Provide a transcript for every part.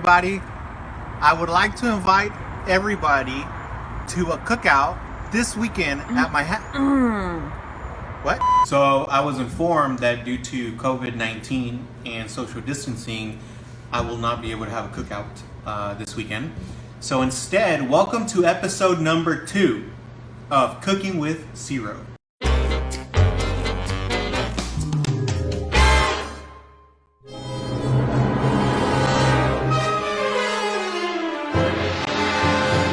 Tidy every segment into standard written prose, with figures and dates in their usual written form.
everybody. I would like to invite everybody to a cookout this weekend at my house. What? So I was informed that due to COVID-19 and social distancing, I will not be able to have a cookout this weekend. So instead, welcome to episode number 2 of Cooking with Ciro.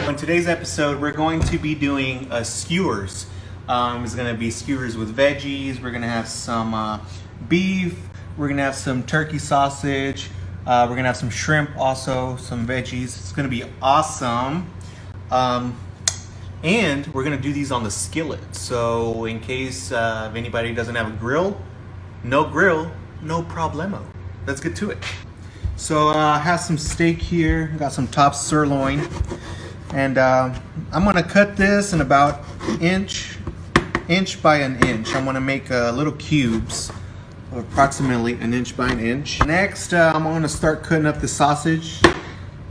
In today's episode, we're going to be doing skewers. It's going to be skewers with veggies. We're going to have some beef. We're going to have some turkey sausage. We're going to have some shrimp also, some veggies. It's going to be awesome. And we're going to do these on the skillet. So in case if anybody doesn't have a grill, no problemo. Let's get to it. So I have some steak here. Got some top sirloin. And I'm going to cut this in about inch by an inch. I'm going to make little cubes of approximately an inch by an inch. Next, I'm going to start cutting up the sausage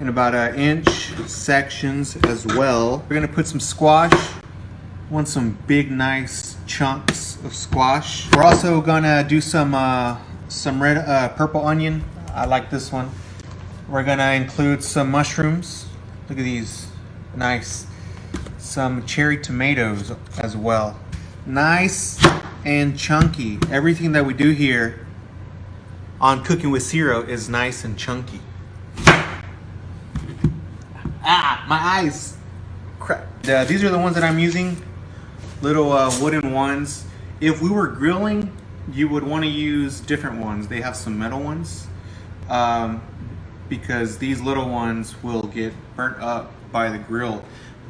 in about an inch sections as well. We're going to put some squash. Want some big, nice chunks of squash. We're also going to do some red, purple onion. I like this one. We're going to include some mushrooms. Look at these. Nice. Some cherry tomatoes as well. Nice and chunky. Everything that we do here on Cooking with Ciro is nice and chunky. Ah, my eyes. Crap. These are the ones that I'm using. Little wooden ones. If we were grilling, you would want to use different ones. They have some metal ones. Because these little ones will get burnt up by the grill.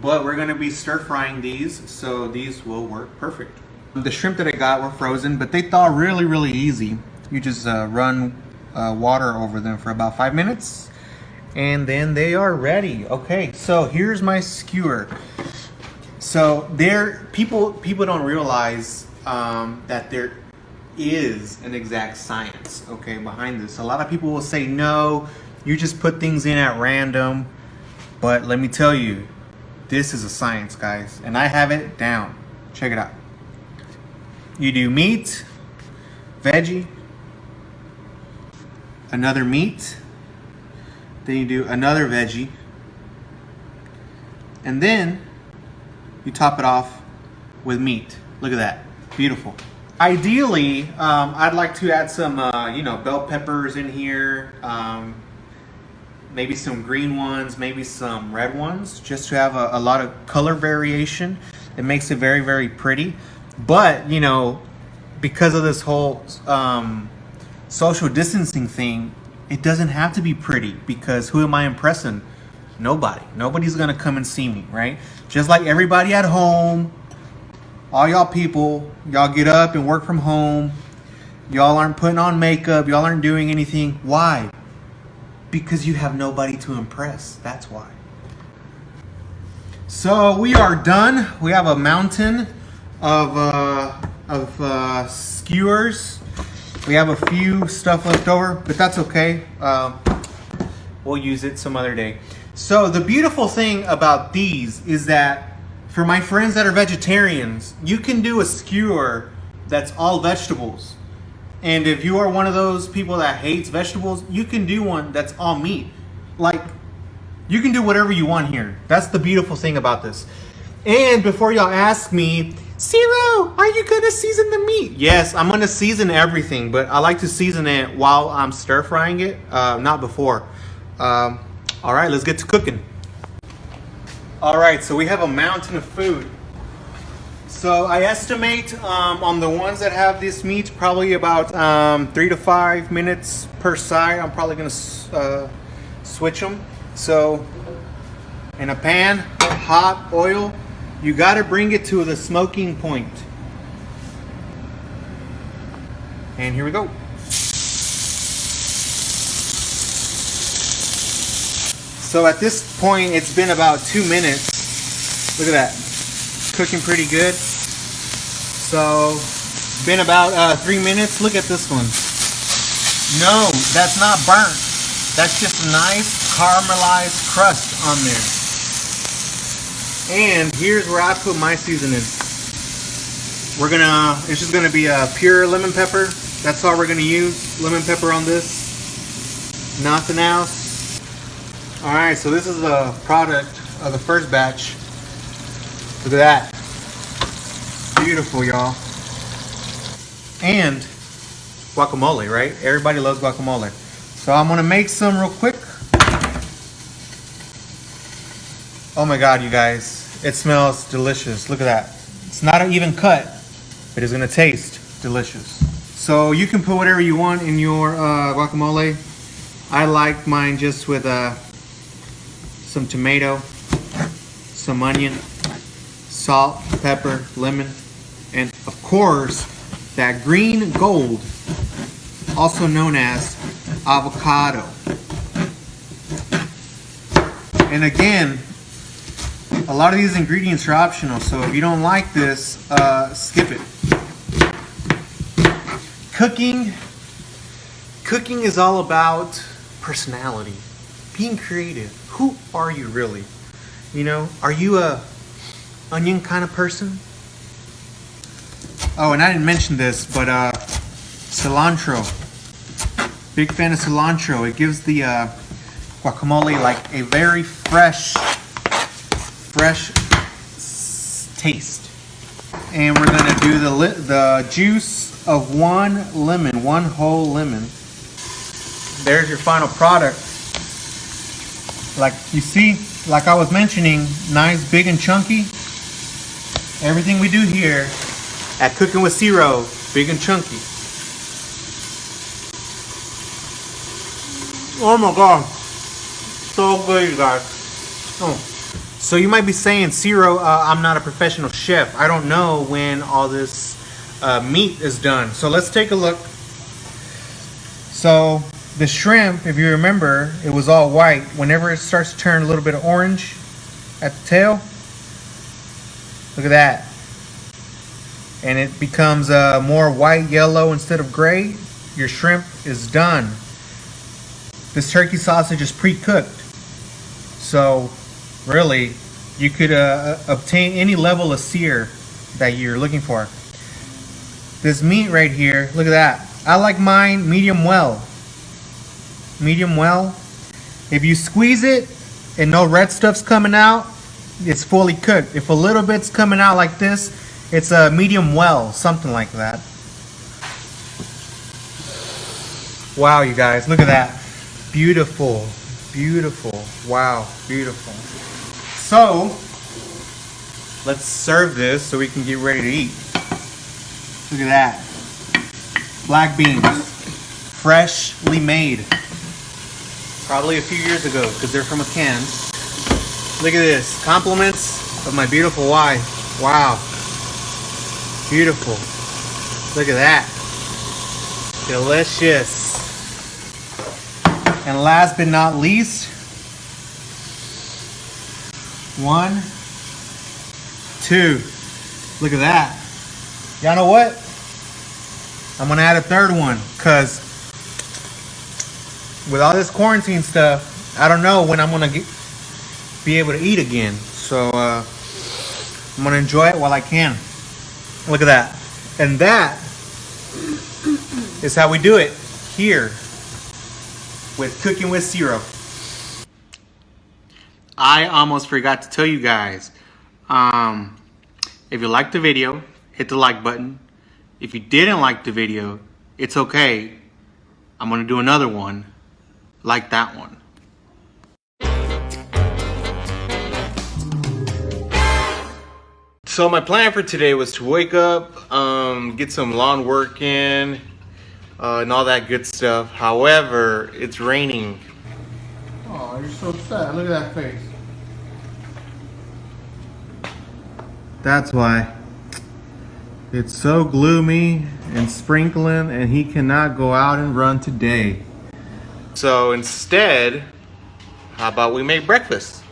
But we're going to be stir frying these, so these will work perfect. The shrimp that I got were frozen, but they thaw really easy. You just run water over them for about 5 minutes, and then they are ready. Okay, so here's my skewer. So people don't realize that there is an exact science, okay, behind this. A lot of people will say, no, you just put things in at random. But let me tell you, this is a science, guys, and I have it down. Check it out. You do meat, veggie, another meat, then you do another veggie, and then you top it off with meat. Look at that, beautiful. Ideally, I'd like to add some, bell peppers in here. Maybe some green ones, maybe some red ones, just to have a lot of color variation. It makes it very pretty. But, because of this whole social distancing thing, it doesn't have to be pretty, because who am I impressing? Nobody. Nobody's gonna come and see me, right? Just like everybody at home, all y'all people, y'all get up and work from home. Y'all aren't putting on makeup. Y'all aren't doing anything. Why? Because you have nobody to impress. That's why. So we are done. We have a mountain of skewers. We have a few stuff left over, but that's okay. We'll use it some other day. So the beautiful thing about these is that for my friends that are vegetarians, you can do a skewer that's all vegetables. And if you are one of those people that hates vegetables, you can do one that's all meat. Like, you can do whatever you want here. That's the beautiful thing about this. And before y'all ask me, Ciro, are you gonna season the meat? Yes, I'm gonna season everything, but I like to season it while I'm stir frying it, not before. All right, let's get to cooking. All right, so we have a mountain of food. So I estimate on the ones that have this meat, probably about 3 to 5 minutes per side. I'm probably gonna switch them. So in a pan, hot oil, you gotta bring it to the smoking point. And here we go. So at this point, it's been about 2 minutes. Look at that, cooking pretty good. So, been about 3 minutes. Look at this one. No, that's not burnt. That's just nice, caramelized crust on there. And here's where I put my seasoning. It's just gonna be a pure lemon pepper. That's all we're gonna use, lemon pepper on this, nothing else. All right, so this is the product of the first batch. Look at that, beautiful, y'all. And guacamole, right? Everybody loves guacamole. So I'm gonna make some real quick. Oh my God, you guys, it smells delicious. Look at that. It's not even cut, but it's gonna taste delicious. So you can put whatever you want in your guacamole. I like mine just with some tomato, some onion, salt, pepper, lemon, and of course, that green gold, also known as avocado. And again, a lot of these ingredients are optional, so if you don't like this, skip it. Cooking is all about personality, being creative. Who are you really? You know, are you a onion kind of person? Oh, and I didn't mention this, but cilantro. Big fan of cilantro. It gives the guacamole like a very fresh taste. And we're gonna do the juice of one lemon, one whole lemon. There's your final product. Like you see, like I was mentioning, nice, big and chunky. Everything we do here at Cooking with Ciro, big and chunky. Oh my God, so good, you guys. Oh. So you might be saying, Ciro, I'm not a professional chef. I don't know when all this meat is done. So let's take a look. So the shrimp, if you remember, it was all white. Whenever it starts to turn a little bit of orange at the tail, look at that. And it becomes more white, yellow instead of gray. Your shrimp is done. This turkey sausage is pre-cooked. So really, you could obtain any level of sear that you're looking for. This meat right here, look at that. I like mine medium well. Medium well. If you squeeze it and no red stuff's coming out, it's fully cooked. If a little bit's coming out like this, it's a medium well, something like that. Wow, you guys, look at that. Beautiful, beautiful. Wow, beautiful. So, let's serve this so we can get ready to eat. Look at that. Black beans, freshly made. Probably a few years ago, because they're from a can. Look at this. Compliments of my beautiful wife. Wow. Beautiful. Look at that. Delicious. And last but not least, 1, 2. Look at that. Y'all know what? I'm gonna add a third one, because with all this quarantine stuff, I don't know when I'm gonna be able to eat again. So I'm gonna enjoy it while I can. Look at that. And that is how we do it here with Cooking with Ciro. I almost forgot to tell you guys, if you liked the video, hit the like button. If you didn't like the video, it's okay. I'm gonna do another one like that one. So my plan for today was to wake up, get some lawn work in, and all that good stuff. However, it's raining. Oh, you're so sad. Look at that face. That's why. It's so gloomy and sprinkling, and he cannot go out and run today. So instead, how about we make breakfast?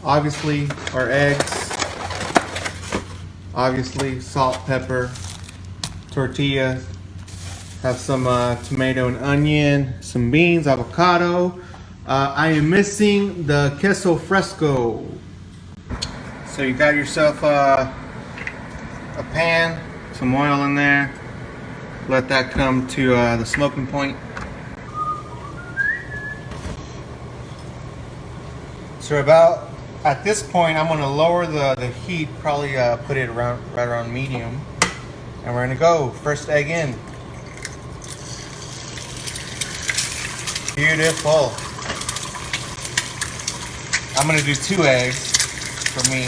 All obviously our eggs, obviously salt, pepper, tortillas, have some tomato and onion, some beans, avocado. I am missing the queso fresco. So you got yourself a pan, some oil in there. Let that come to the smoking point. So about at this point, I'm going to lower the heat, probably put it right around medium, and we're going to go. First egg in. Beautiful. I'm going to do 2 eggs for me.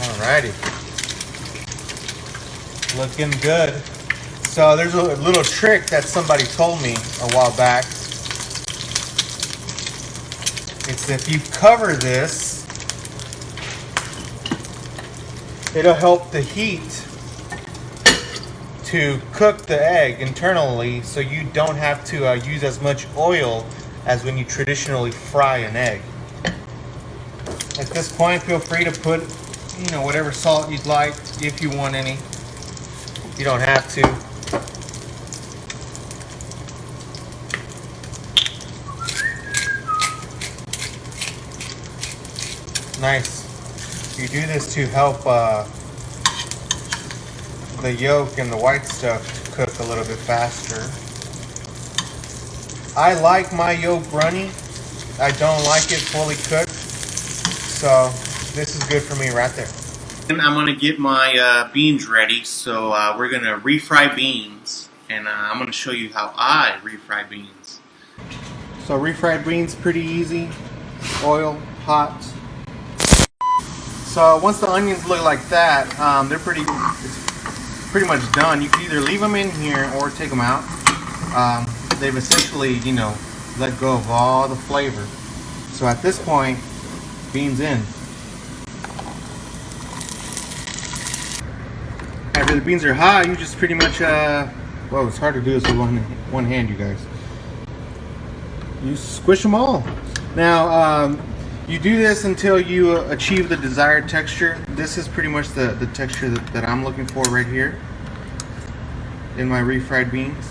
Alrighty. Looking good. So there's a little trick that somebody told me a while back. It's if you cover this, it'll help the heat to cook the egg internally, so you don't have to use as much oil as when you traditionally fry an egg. At this point, feel free to put, you know, whatever salt you'd like, if you want any. You don't have to. Nice. You do this to help the yolk and the white stuff to cook a little bit faster. I like my yolk runny. I don't like it fully cooked. So this is good for me right there. And I'm gonna get my beans ready. So we're gonna refry beans, and I'm gonna show you how I refry beans. So refried beans, pretty easy. Oil, hot. So once the onions look like that, they're pretty much done. You can either leave them in here or take them out. They've essentially, you know, let go of all the flavor. So at this point, beans in. After the beans are hot, you just pretty much, well, it's hard to do this with one hand, you guys. You squish them all. Now, you do this until you achieve the desired texture. This is pretty much the texture that I'm looking for right here in my refried beans.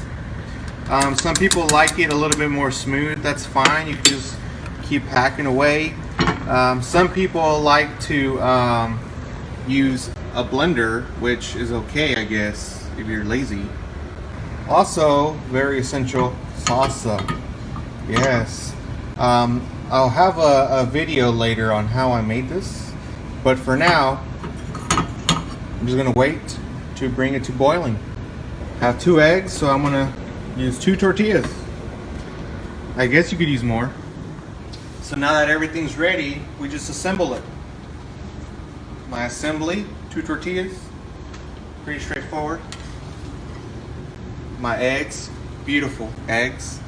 Some people like it a little bit more smooth. That's fine. You can just keep hacking away. Some people like to use a blender, which is okay, I guess, if you're lazy. Also, very essential, salsa. Yes. I'll have a video later on how I made this, but for now, I'm just gonna wait to bring it to boiling. I have 2 eggs, so I'm gonna use 2 tortillas. I guess you could use more. So now that everything's ready, we just assemble it. My assembly, 2 tortillas, pretty straightforward. My eggs, beautiful eggs.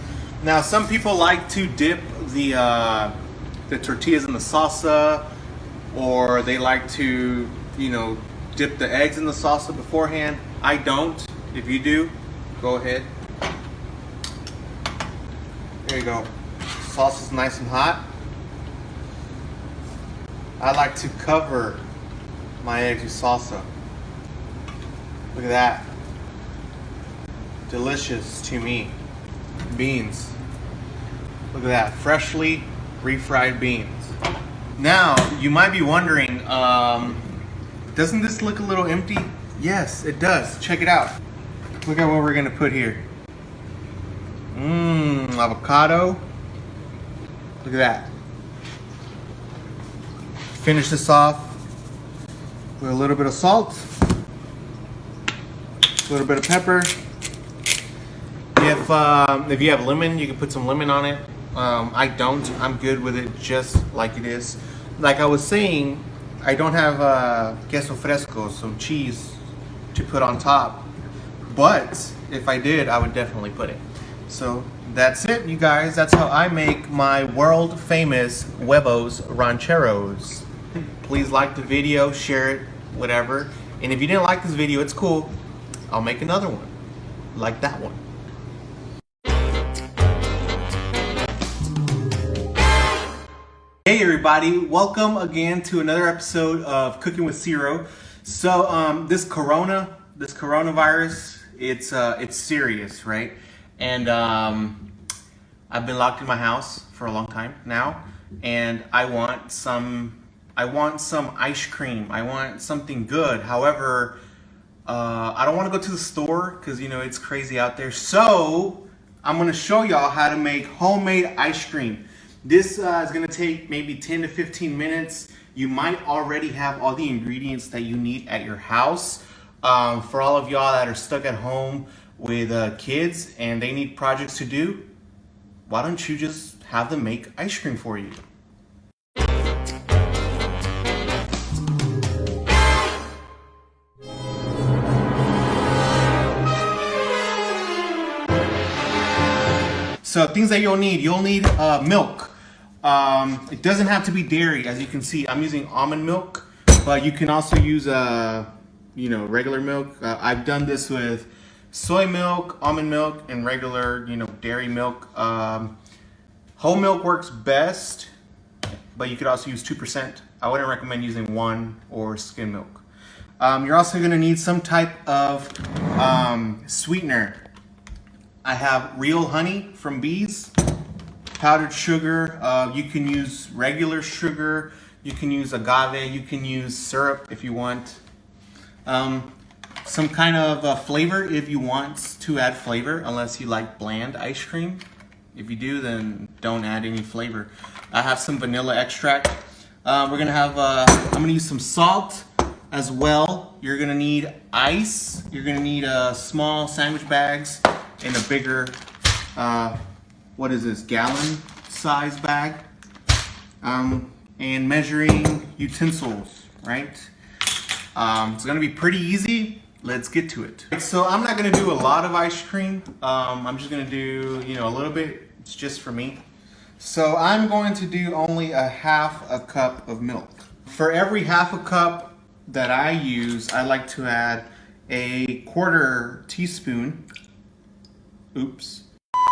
Now some people like to dip the tortillas in the salsa, or they like to, you know, dip the eggs in the salsa beforehand. I don't. If you do, go ahead. There you go. Salsa's nice and hot. I like to cover my eggs with salsa. Look at that. Delicious to me. Beans. Look at that. Freshly refried beans. Now, you might be wondering, doesn't this look a little empty? Yes, it does. Check it out. Look at what we're gonna put here. Avocado. Look at that. Finish this off with a little bit of salt, a little bit of pepper. If you have lemon, you can put some lemon on it. I don't. I'm good with it just like it is. Like I was saying, I don't have queso fresco, some cheese to put on top. But if I did, I would definitely put it. So that's it, you guys. That's how I make my world famous huevos rancheros. Please like the video, share it, whatever. And if you didn't like this video, it's cool. I'll make another one. like that one. Hey everybody, welcome again to another episode of Cooking with Ciro. So this coronavirus, it's serious, right? And I've been locked in my house for a long time now, and I want some ice cream. I want something good. However, I don't want to go to the store because it's crazy out there. So I'm going to show y'all how to make homemade ice cream. This is going to take maybe 10 to 15 minutes. You might already have all the ingredients that you need at your house. For all of y'all that are stuck at home with kids and they need projects to do, why don't you just have them make ice cream for you? So things that you'll need milk. It doesn't have to be dairy, as you can see. I'm using almond milk, but you can also use regular milk. I've done this with soy milk, almond milk, and regular dairy milk. Whole milk works best, but you could also use 2%. I wouldn't recommend using 1 or skim milk. You're also going to need some type of sweetener. I have real honey from bees, powdered sugar. You can use regular sugar. You can use agave. You can use syrup if you want. Some kind of flavor if you want to add flavor, unless you like bland ice cream. If you do, then don't add any flavor. I have some vanilla extract. I'm gonna use some salt as well. You're gonna need ice. You're gonna need small sandwich bags and a bigger, gallon size bag, and measuring utensils, right? It's gonna be pretty easy. Let's get to it. So I'm not gonna do a lot of ice cream. I'm just gonna do, a little bit. It's just for me. So I'm going to do only a half a cup of milk. For every half a cup that I use, I like to add a 1/4 teaspoon. Oops.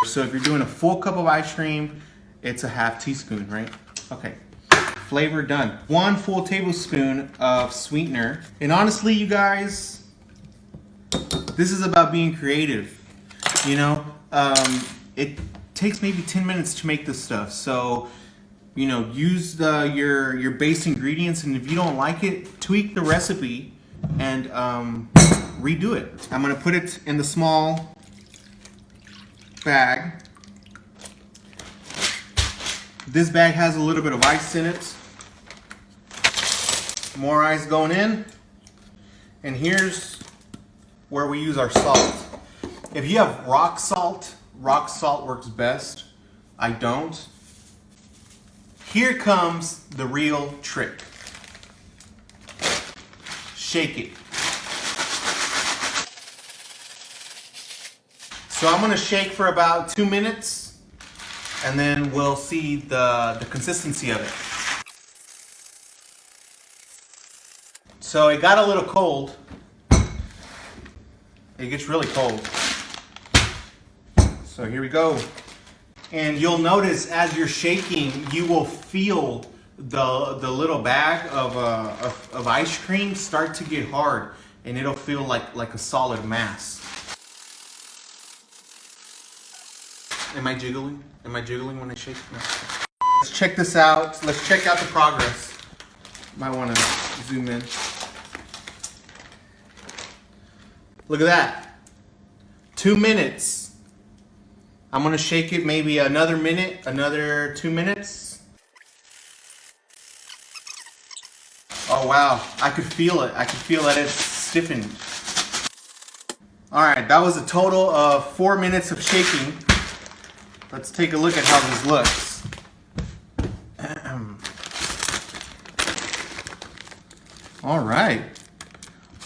So if you're doing a full cup of ice cream, it's a half teaspoon, right? Okay. Flavor done. 1 full tablespoon of sweetener. And honestly, you guys, this is about being creative. It takes maybe 10 minutes to make this stuff. So, use your base ingredients, and if you don't like it, tweak the recipe and redo it. I'm gonna put it in the small bag. This bag has a little bit of ice in it. More ice going in. And here's where we use our salt. If you have rock salt works best. I don't. Here comes the real trick. Shake it. So I'm gonna shake for about 2 minutes, and then we'll see the consistency of it. So it got a little cold. It gets really cold. So here we go. And you'll notice as you're shaking, you will feel the little bag of ice cream start to get hard, and it'll feel like a solid mass. Am I jiggling? Am I jiggling when I shake? No. Let's check this out. Let's check out the progress. Might want to zoom in. Look at that. 2 minutes. I'm going to shake it maybe another minute, another 2 minutes. Oh wow, I could feel it. I could feel that it's stiffened. Alright, that was a total of 4 minutes of shaking. Let's take a look at how this looks. Alright,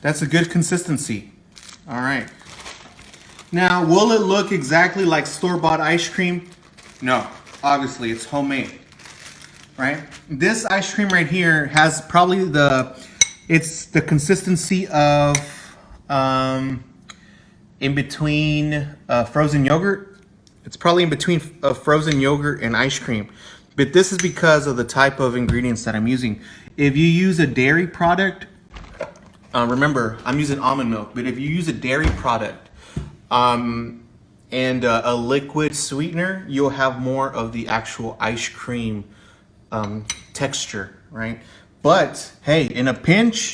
that's a good consistency. Alright. Now, will it look exactly like store-bought ice cream? No, obviously it's homemade, right? This ice cream right here has probably it's the consistency of in between frozen yogurt. It's probably in between frozen yogurt and ice cream. But this is because of the type of ingredients that I'm using. If you use a dairy product, remember, I'm using almond milk, but if you use a dairy product and a liquid sweetener, you'll have more of the actual ice cream texture, right? But hey, in a pinch,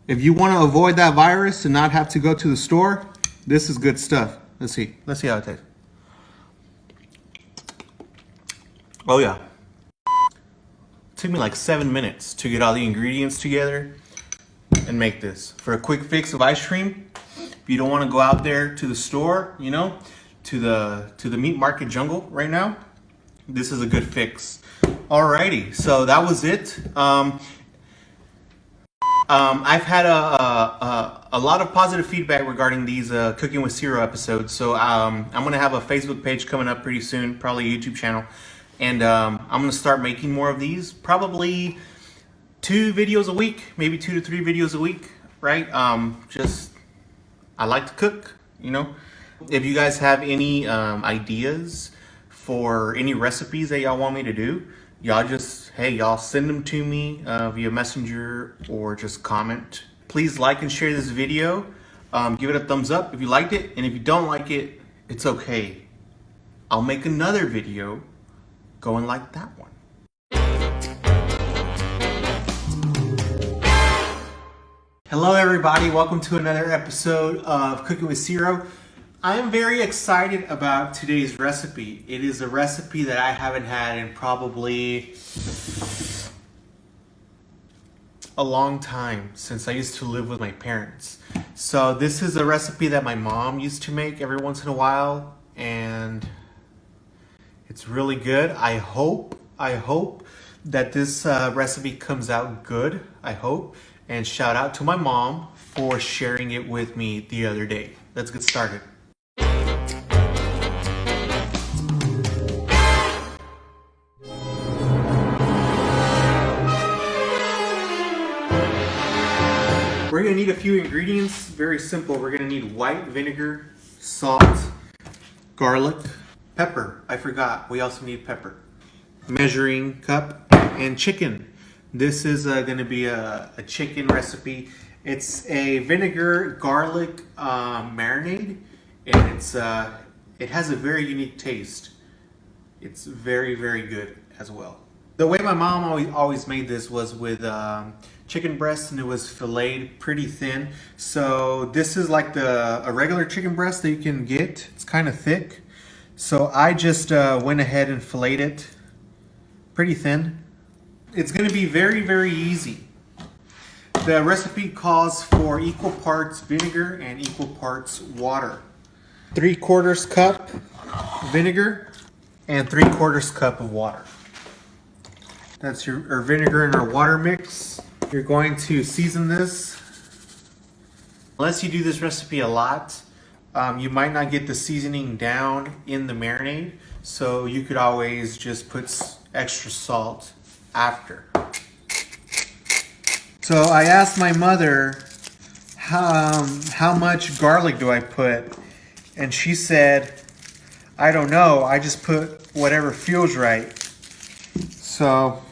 if you want to avoid that virus and not have to go to the store, this is good stuff. Let's see how it tastes. Oh yeah. It took me like 7 minutes to get all the ingredients together and make this. For a quick fix of ice cream, if you don't want to go out there to the store, you know, to the meat market jungle right now, this is a good fix. Alrighty, so that was it. I've had a lot of positive feedback regarding these Cooking with Ciro episodes. So I'm gonna have a Facebook page coming up pretty soon, probably a YouTube channel. And I'm gonna start making more of these, probably 2 videos a week, maybe 2 to 3 videos a week, right? I like to cook, you know. If you guys have any ideas for any recipes that y'all want me to do, y'all send them to me via Messenger or just comment. Please like and share this video. Give it a thumbs up if you liked it, and if you don't like it, it's okay. I'll make another video going like that one. Hello everybody, welcome to another episode of Cooking with Ciro. I am very excited about today's recipe. It is a recipe that I haven't had in probably a long time, since I used to live with my parents. So this is a recipe that my mom used to make every once in a while, and it's really good. I hope that this recipe comes out good. I hope. And shout out to my mom for sharing it with me the other day. Let's get started. We're gonna need a few ingredients, very simple. We're gonna need white vinegar, salt, garlic, pepper. I forgot, we also need pepper. Measuring cup, and chicken. This is gonna be a chicken recipe. It's a vinegar garlic marinade, and it has a very unique taste. It's very, very good as well. The way my mom always made this was with chicken breast, and it was filleted pretty thin. So this is like a regular chicken breast that you can get. It's kind of thick. So I just went ahead and filleted it pretty thin. It's going to be very, very easy. The recipe calls for equal parts vinegar and equal parts water. 3/4 cup vinegar and 3/4 cup of water. That's your vinegar and our water mix. You're going to season this. Unless you do this recipe a lot, you might not get the seasoning down in the marinade. So you could always just put extra salt after. So I asked my mother, how much garlic do I put? And she said, I don't know, I just put whatever feels right. So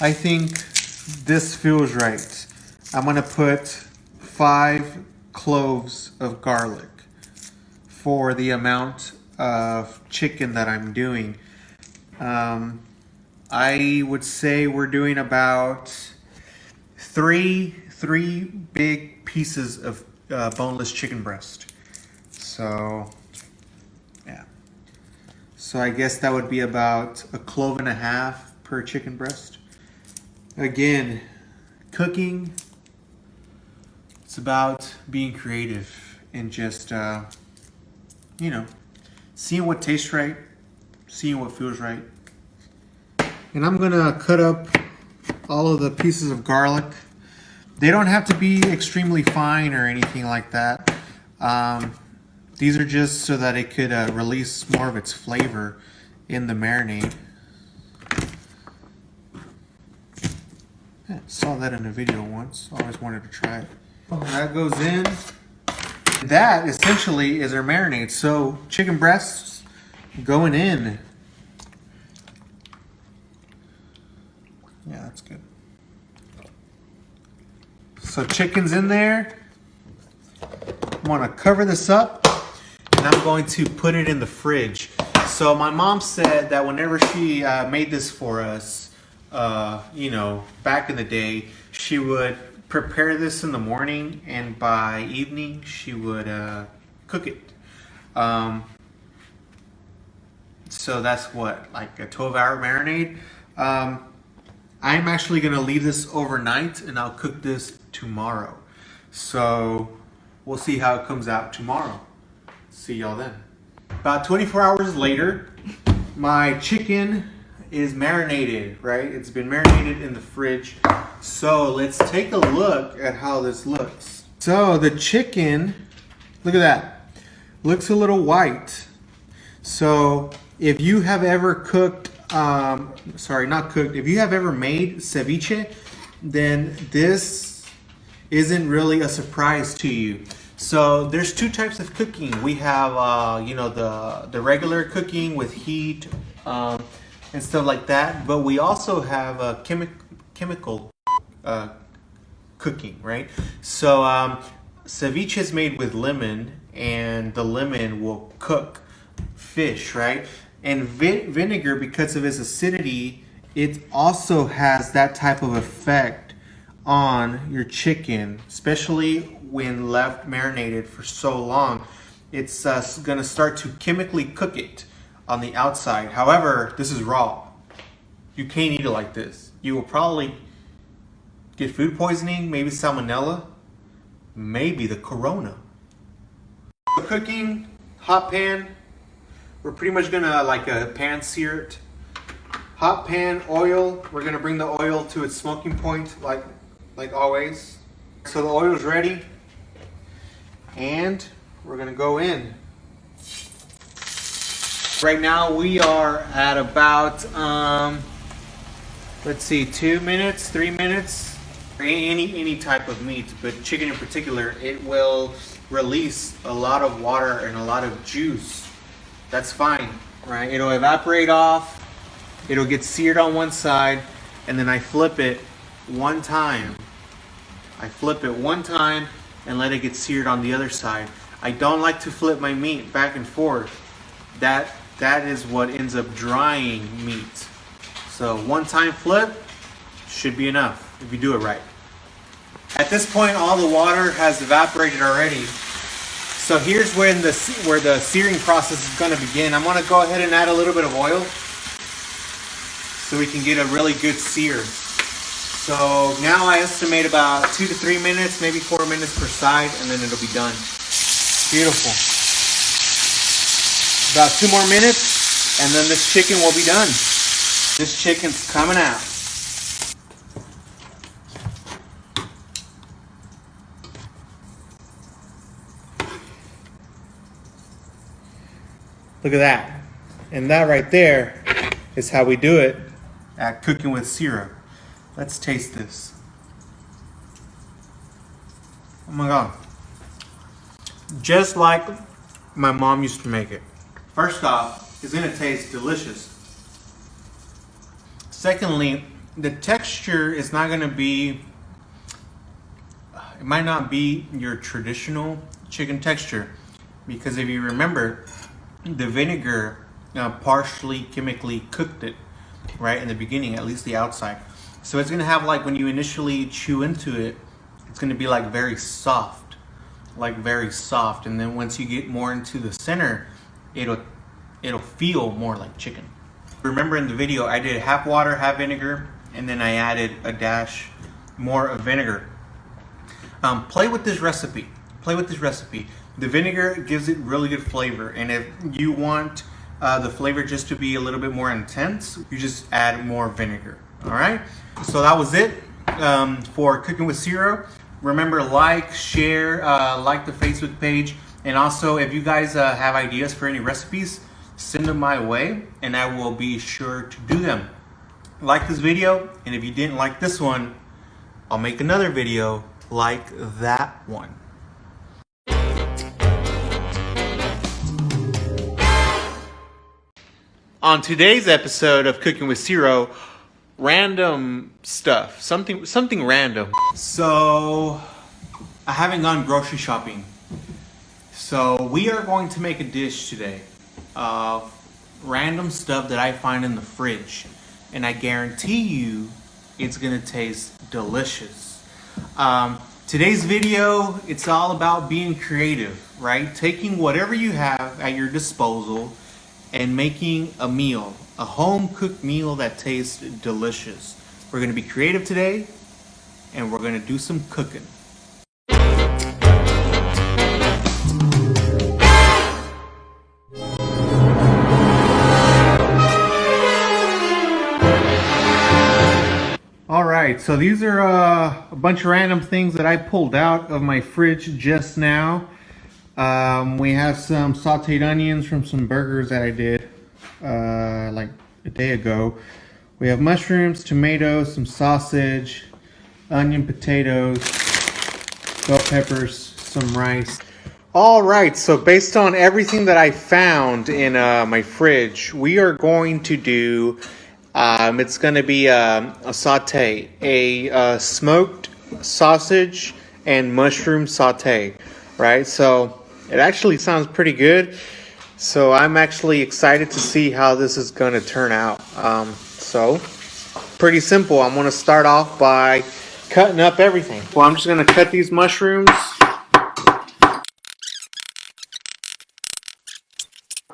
I think this feels right. I'm gonna put 5 cloves of garlic for the amount of chicken that I'm doing. I would say we're doing about three big pieces of boneless chicken breast. So yeah. So I guess that would be about 1.5 cloves per chicken breast. Again, cooking, it's about being creative and just, you know, seeing what tastes right, seeing what feels right. And I'm gonna cut up all of the pieces of garlic. They don't have to be extremely fine or anything like that. These are just so that it could release more of its flavor in the marinade. I saw that in a video once. Always wanted to try it. That goes in. That essentially is our marinade. So chicken breasts going in. Yeah, that's good. So chicken's in there. I want to cover this up and I'm going to put it in the fridge. So my mom said that whenever she made this for us, you know, back in the day, she would prepare this in the morning and by evening she would cook it. So that's what, like a 12-hour marinade. I'm actually gonna leave this overnight and I'll cook this tomorrow. So we'll see how it comes out tomorrow. See y'all then. About 24 hours later, my chicken is marinated, right? It's been marinated in the fridge. So let's take a look at how this looks. So the chicken, look at that, looks a little white. So if you have ever cooked, if you have ever made ceviche, then this isn't really a surprise to you. So there's two types of cooking. We have, you know, the regular cooking with heat and stuff like that. But we also have chemical cooking, right? So ceviche is made with lemon, and the lemon will cook fish, right? And vinegar, because of its acidity, it also has that type of effect on your chicken, especially when left marinated for so long. It's gonna start to chemically cook it on the outside. However, this is raw. You can't eat it like this. You will probably get food poisoning, maybe salmonella, maybe the corona. Cooking, hot pan. We're pretty much gonna like a pan sear it. Hot pan, oil. We're gonna bring the oil to its smoking point like always. So the oil's ready. And we're gonna go in. Right now we are at about, let's see, 2 minutes, 3 minutes. Any type of meat, but chicken in particular, it will release a lot of water and a lot of juice. That's fine, right? It'll evaporate off, it'll get seared on one side, and then I flip it one time. I flip it one time and let it get seared on the other side. I don't like to flip my meat back and forth. That is what ends up drying meat. So one time flip should be enough if you do it right. At this point, all the water has evaporated already. So here's where the searing process is going to begin. I'm going to go ahead and add a little bit of oil so we can get a really good sear. So now I estimate about 2 to 3 minutes, maybe 4 minutes per side, and then it'll be done. Beautiful. About 2 more minutes, and then this chicken will be done. This chicken's coming out. Look at that. And that right there is how we do it at Cooking with Ciro. Let's taste this. Oh my God. Just like my mom used to make it. First off, it's gonna taste delicious. Secondly, the texture is not gonna be, it might not be your traditional chicken texture, because if you remember, the vinegar partially chemically cooked it, right, in the beginning, at least the outside. So it's gonna have, like, when you initially chew into it, it's gonna be like very soft, and then once you get more into the center, it'll feel more like chicken. Remember in the video, I did half water, half vinegar, and then I added a dash more of vinegar. Play with this recipe. The vinegar gives it really good flavor, and if you want the flavor just to be a little bit more intense, you just add more vinegar. All right, so that was it for Cooking with Ciro. Remember, like, share, like the Facebook page, and also if you guys have ideas for any recipes, send them my way and I will be sure to do them. Like this video, and if you didn't like this one, I'll make another video like that one. On today's episode of Cooking with Ciro, random stuff, something random. So, I haven't gone grocery shopping. So, we are going to make a dish today of random stuff that I find in the fridge. And I guarantee you, it's gonna taste delicious. Today's video, it's all about being creative, right? Taking whatever you have at your disposal and making a meal, a home-cooked meal that tastes delicious. We're gonna be creative today, and we're gonna do some cooking. All right, so these are a bunch of random things that I pulled out of my fridge just now. We have some sauteed onions from some burgers that I did like a day ago. We have mushrooms, tomatoes, some sausage, onion, potatoes, bell peppers, some rice. All right, so based on everything that I found in my fridge, we are going to do, it's going to be a saute, a smoked sausage and mushroom saute, right? So it actually sounds pretty good. So I'm actually excited to see how this is going to turn out. So pretty simple. I'm going to start off by cutting up everything. Well, I'm just going to cut these mushrooms.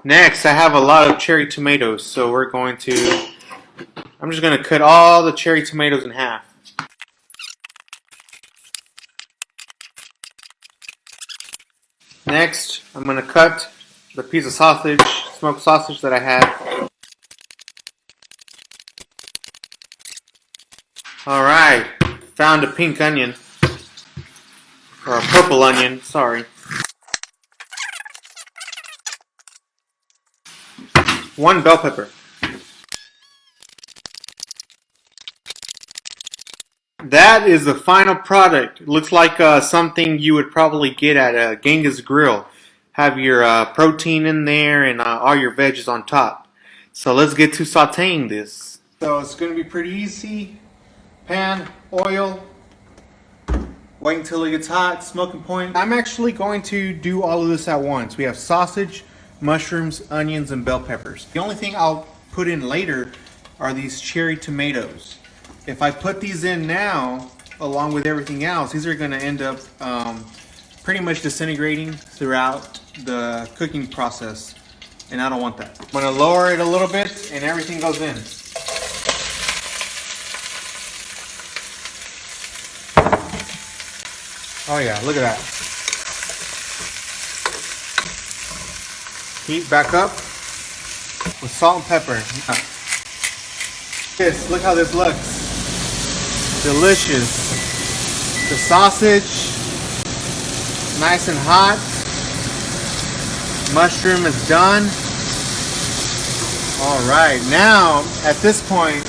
Next, I have a lot of cherry tomatoes. So I'm just going to cut all the cherry tomatoes in half. Next, I'm going to cut the piece of sausage, smoked sausage that I had. Alright, found a pink onion. Or a purple onion, sorry. One bell pepper. That is the final product. It looks like something you would probably get at a Genghis grill. Have your protein in there and all your veggies on top. So let's get to sauteing this. So it's going to be pretty easy. Pan, oil, wait until it gets hot, smoking point. I'm actually going to do all of this at once. We have sausage, mushrooms, onions, and bell peppers. The only thing I'll put in later are these cherry tomatoes. If I put these in now, along with everything else, these are going to end up pretty much disintegrating throughout the cooking process, and I don't want that. I'm going to lower it a little bit, and everything goes in. Oh yeah, look at that. Heat back up with salt and pepper. Look how this looks. Delicious. The sausage, nice and hot. Mushroom is done. All right, now at this point,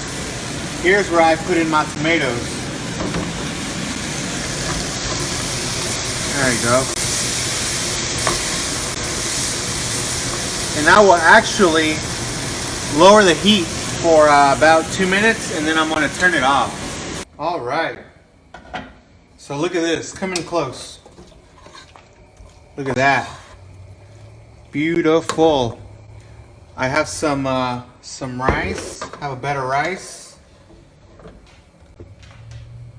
here's where I put in my tomatoes. There you go. And I will actually lower the heat for about 2 minutes, and then I'm going to turn it off. All right. So look at this. Come in close. Look at that. Beautiful. I have some rice. I have a bed of rice.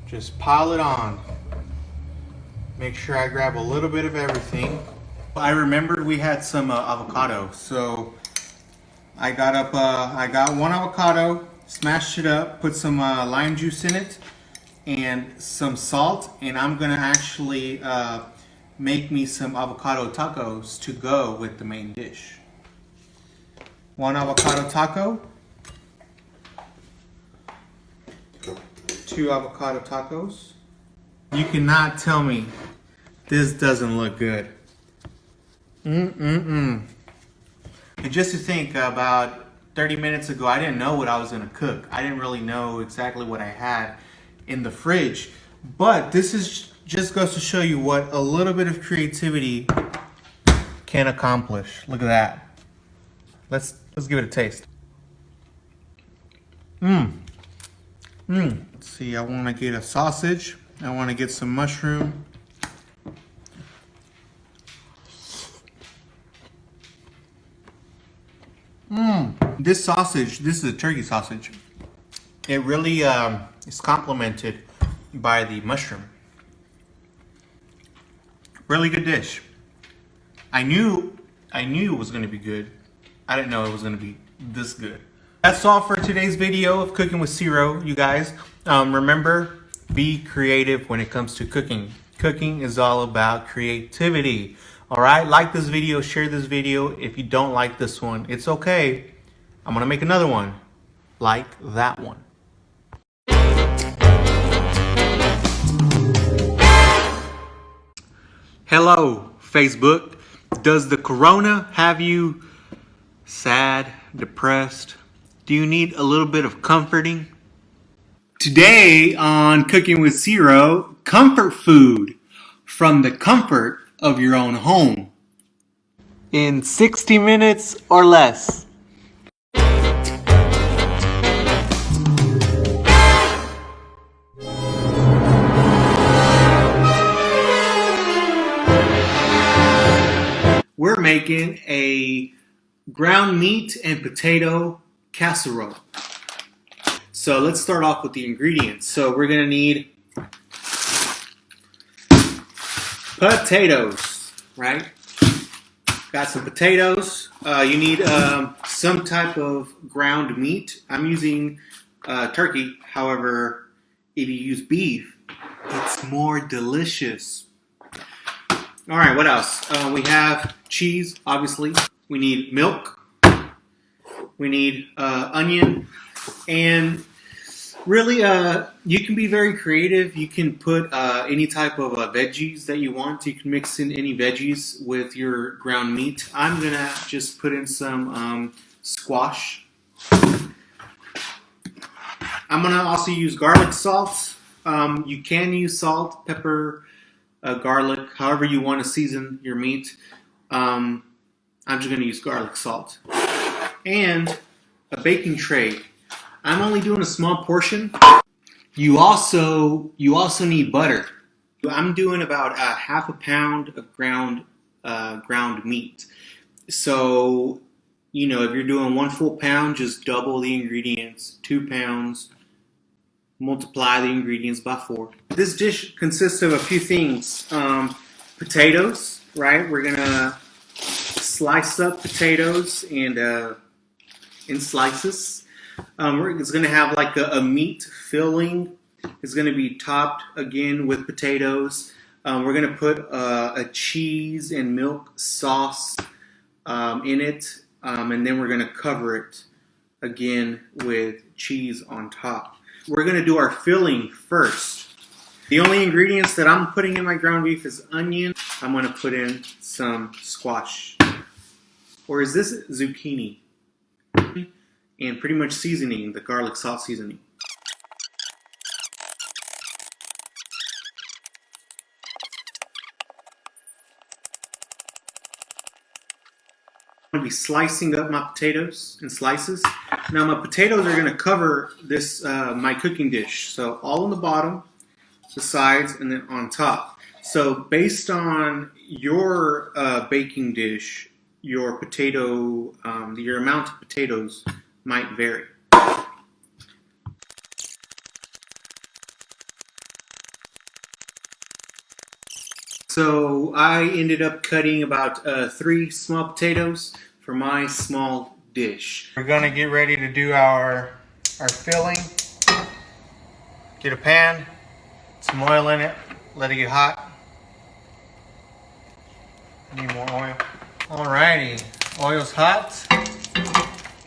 Just pile it on. Make sure I grab a little bit of everything. I remembered we had some avocado, so I got one avocado, smashed it up, put some lime juice in it, and some salt, and I'm gonna actually make me some avocado tacos to go with the main dish. One avocado taco, 2 avocado tacos. You cannot tell me this doesn't look good. And just to think, about 30 minutes ago, I didn't know what I was gonna cook. I didn't really know exactly what I had in the fridge. But this is just goes to show you what a little bit of creativity can accomplish. Look at that. Let's give it a taste. Let's see, I want to get a sausage. I want to get some mushroom. This sausage, this is a turkey sausage. It really is complemented by the mushroom. Really good dish. I knew it was going to be good. I didn't know it was going to be this good. That's all for today's video of Cooking with Ciro, you guys. Remember, be creative when it comes to cooking. Cooking is all about creativity. All right, like this video, share this video. If you don't like this one, it's okay. I'm gonna make another one like that one. Hello, Facebook. Does the corona have you sad, depressed? Do you need a little bit of comforting? Today on Cooking with Ciro, comfort food from the comfort of your own home. In 60 minutes or less. We're making a ground meat and potato casserole. So let's start off with the ingredients. So we're gonna need potatoes, right? Got some potatoes. You need some type of ground meat. I'm using turkey. However, if you use beef, it's more delicious. All right, what else? We have cheese, obviously. We need milk. We need onion. And really, you can be very creative. You can put any type of veggies that you want. You can mix in any veggies with your ground meat. I'm going to just put in some squash. I'm going to also use garlic salt. You can use salt, pepper, garlic, however you want to season your meat. I'm just going to use garlic salt. And a baking tray. I'm only doing a small portion. You also need butter. I'm doing about half a pound of ground meat. So, you know, if you're doing 1 full pound, just double the ingredients. 2 pounds, multiply the ingredients by 4. This dish consists of a few things. Potatoes, right? We're gonna slice up potatoes and in slices. It's going to have like a meat filling. It's going to be topped again with potatoes. We're going to put a cheese and milk sauce in it. And then we're going to cover it again with cheese on top. We're going to do our filling first. The only ingredients that I'm putting in my ground beef is onion. I'm going to put in some squash. Or is this zucchini? And pretty much seasoning, the garlic salt seasoning. I'm going to be slicing up my potatoes in slices. Now my potatoes are going to cover this my cooking dish. So all on the bottom, the sides, and then on top. So based on your baking dish, your potato, your amount of potatoes might vary. So I ended up cutting about 3 small potatoes for my small dish. We're gonna get ready to do our filling. Get a pan, some oil in it, let it get hot. Need more oil. Alrighty, oil's hot.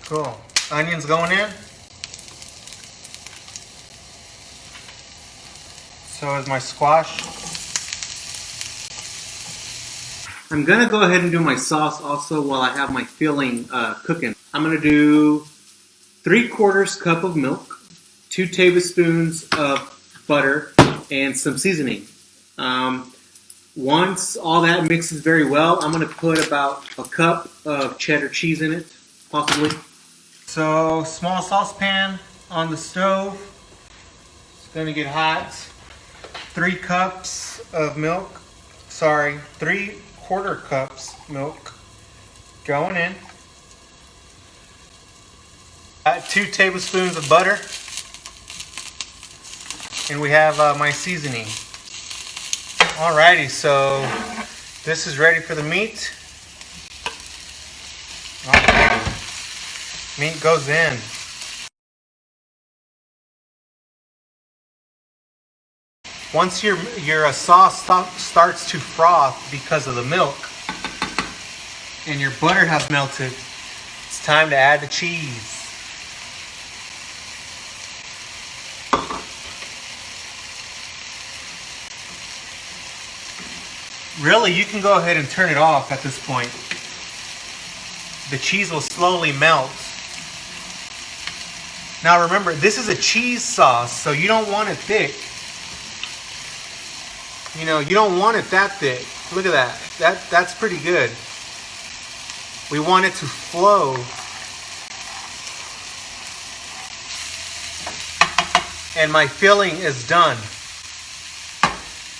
Cool. Onions going in. So is my squash. I'm gonna go ahead and do my sauce also while I have my filling cooking. I'm gonna do 3/4 cup of milk, 2 tablespoons of butter, and some seasoning. Once all that mixes very well, I'm gonna put about a cup of cheddar cheese in it, possibly. So, small saucepan, on the stove. It's gonna get hot. 3 cups of milk. Sorry, 3/4 cups milk going in. 2 tablespoons of butter. And we have my seasoning. Alrighty, so this is ready for the meat. Alrighty. Meat goes in. Once your sauce starts to froth because of the milk and your butter has melted, it's time to add the cheese. Really, you can go ahead and turn it off at this point. The cheese will slowly melt. Now remember, this is a cheese sauce, so you don't want it thick. You know, you don't want it that thick. Look at that. That's pretty good. We want it to flow. And my filling is done.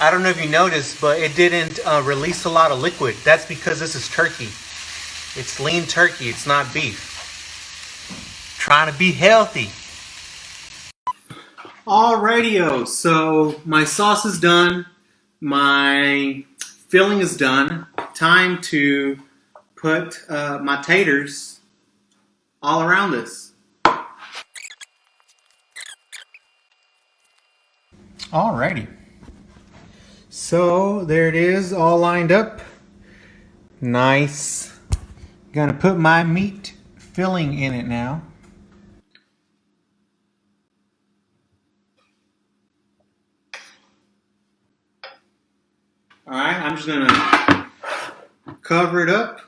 I don't know if you noticed, but it didn't release a lot of liquid. That's because this is turkey. It's lean turkey. It's not beef. Trying to be healthy. Alrighty-o. So my sauce is done. My filling is done. Time to put my taters all around this. Alrighty. So there it is, all lined up. Nice. Gonna put my meat filling in it now. Alright, I'm just gonna cover it up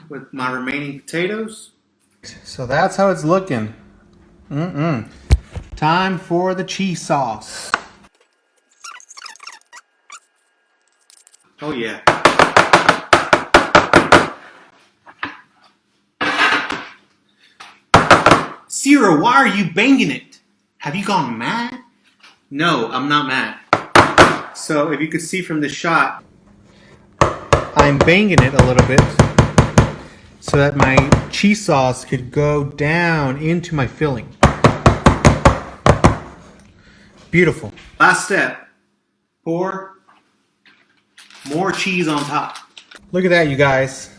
with my remaining potatoes. So that's how it's looking. Time for the cheese sauce. Oh yeah. Ciro, why are you banging it? Have you gone mad? No, I'm not mad. So if you could see from the shot, I'm banging it a little bit so that my cheese sauce could go down into my filling. Beautiful. Last step, pour more cheese on top. Look at that, you guys.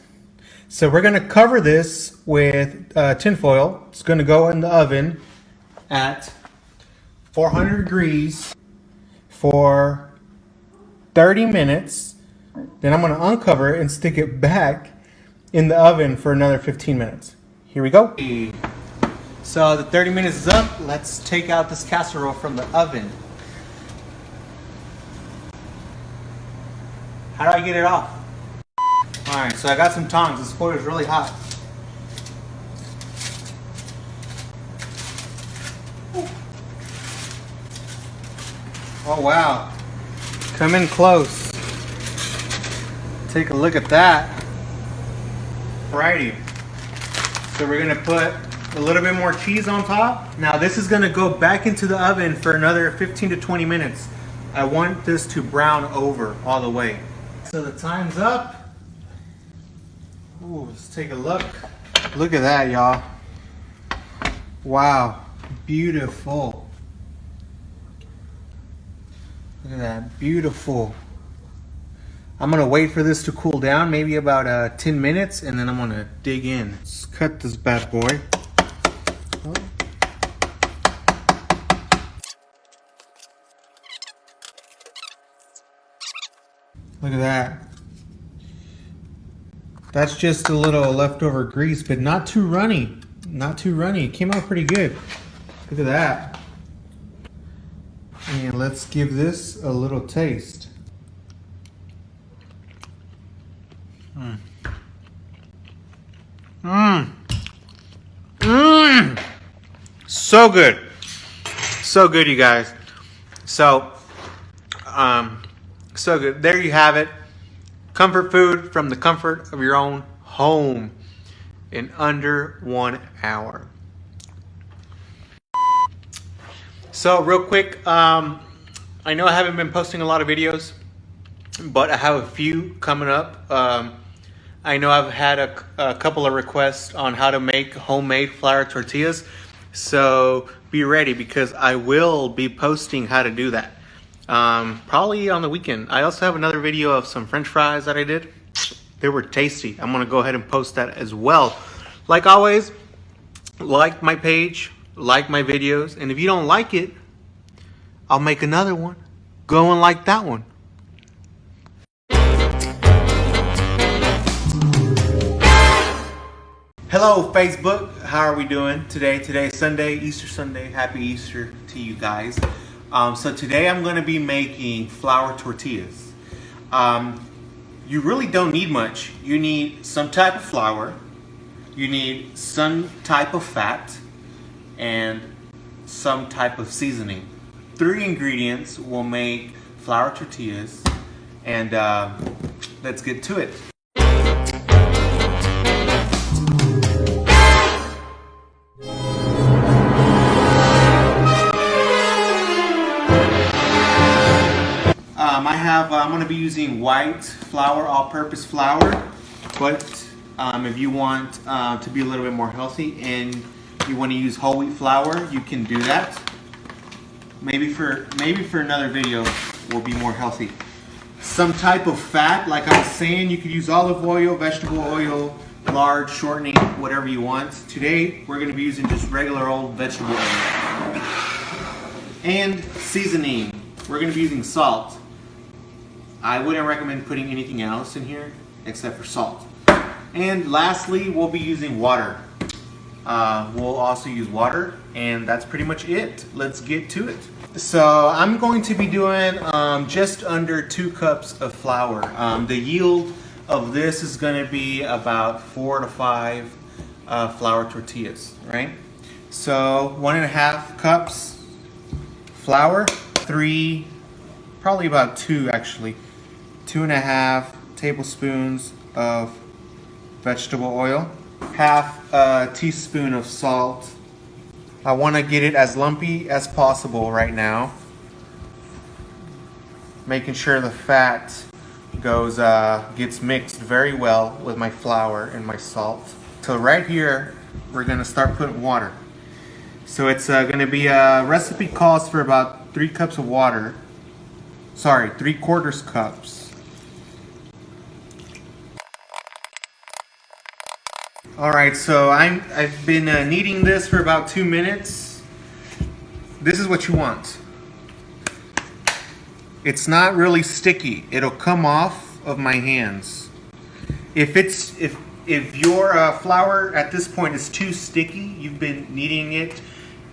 So we're gonna cover this with tin foil. It's gonna go in the oven at 400 degrees for 30 minutes. Then I'm gonna uncover it and stick it back in the oven for another 15 minutes. Here we go. So the 30 minutes is up. Let's take out this casserole from the oven. How do I get it off? Alright, so I got some tongs. This spoil is really hot. Oh wow. Come in close. Take a look at that. Alrighty. So we're gonna put a little bit more cheese on top. Now this is gonna go back into the oven for another 15 to 20 minutes. I want this to brown over all the way. So the time's up. Ooh, let's take a look. Look at that, y'all. Wow, beautiful. Look at that, beautiful. I'm gonna wait for this to cool down, maybe about 10 minutes, and then I'm gonna dig in. Let's cut this bad boy. Oh. Look at that. That's just a little leftover grease, but not too runny. Not too runny. It came out pretty good. Look at that. And let's give this a little taste. So good. So good, you guys. So good. There you have it. Comfort food from the comfort of your own home in under 1 hour. So real quick, I know I haven't been posting a lot of videos, but I have a few coming up. I know I've had a couple of requests on how to make homemade flour tortillas. So be ready because I will be posting how to do that. Probably on the weekend. I also have another video of some French fries that I did. They were tasty. I'm gonna go ahead and post that as well. Like always, like my page, like my videos, and if you don't like it, I'll make another one. Go and like that one. Hello Facebook, how are we doing today? Today is Sunday, Easter Sunday. Happy Easter to you guys. So today I'm going to be making flour tortillas. You really don't need much. You need some type of flour, you need some type of fat, and some type of seasoning. 3 ingredients will make flour tortillas, and let's get to it. I'm going to be using white flour, all-purpose flour, but if you want to be a little bit more healthy and you want to use whole wheat flour, you can do that. Maybe for another video will be more healthy. Some type of fat, like I was saying, you could use olive oil, vegetable oil, lard, shortening, whatever you want. Today we're going to be using just regular old vegetable oil. And seasoning, we're going to be using salt. I wouldn't recommend putting anything else in here except for salt. And lastly, we'll be using water. We'll also use water, and that's pretty much it. Let's get to it. So I'm going to be doing just under 2 cups of flour. The yield of this is going to be about 4 to 5 flour tortillas, right? So 1.5 cups flour, 3, probably about 2 actually. 2.5 tablespoons of vegetable oil, half a teaspoon of salt. I want to get it as lumpy as possible right now, making sure the fat gets mixed very well with my flour and my salt. So right here we're going to start putting water. So it's going to be recipe calls for about 3 cups of water. Sorry, 3/4 cups. Alright, so I've been kneading this for about 2 minutes. This is what you want. It's not really sticky. It'll come off of my hands. If your flour at this point is too sticky, you've been kneading it,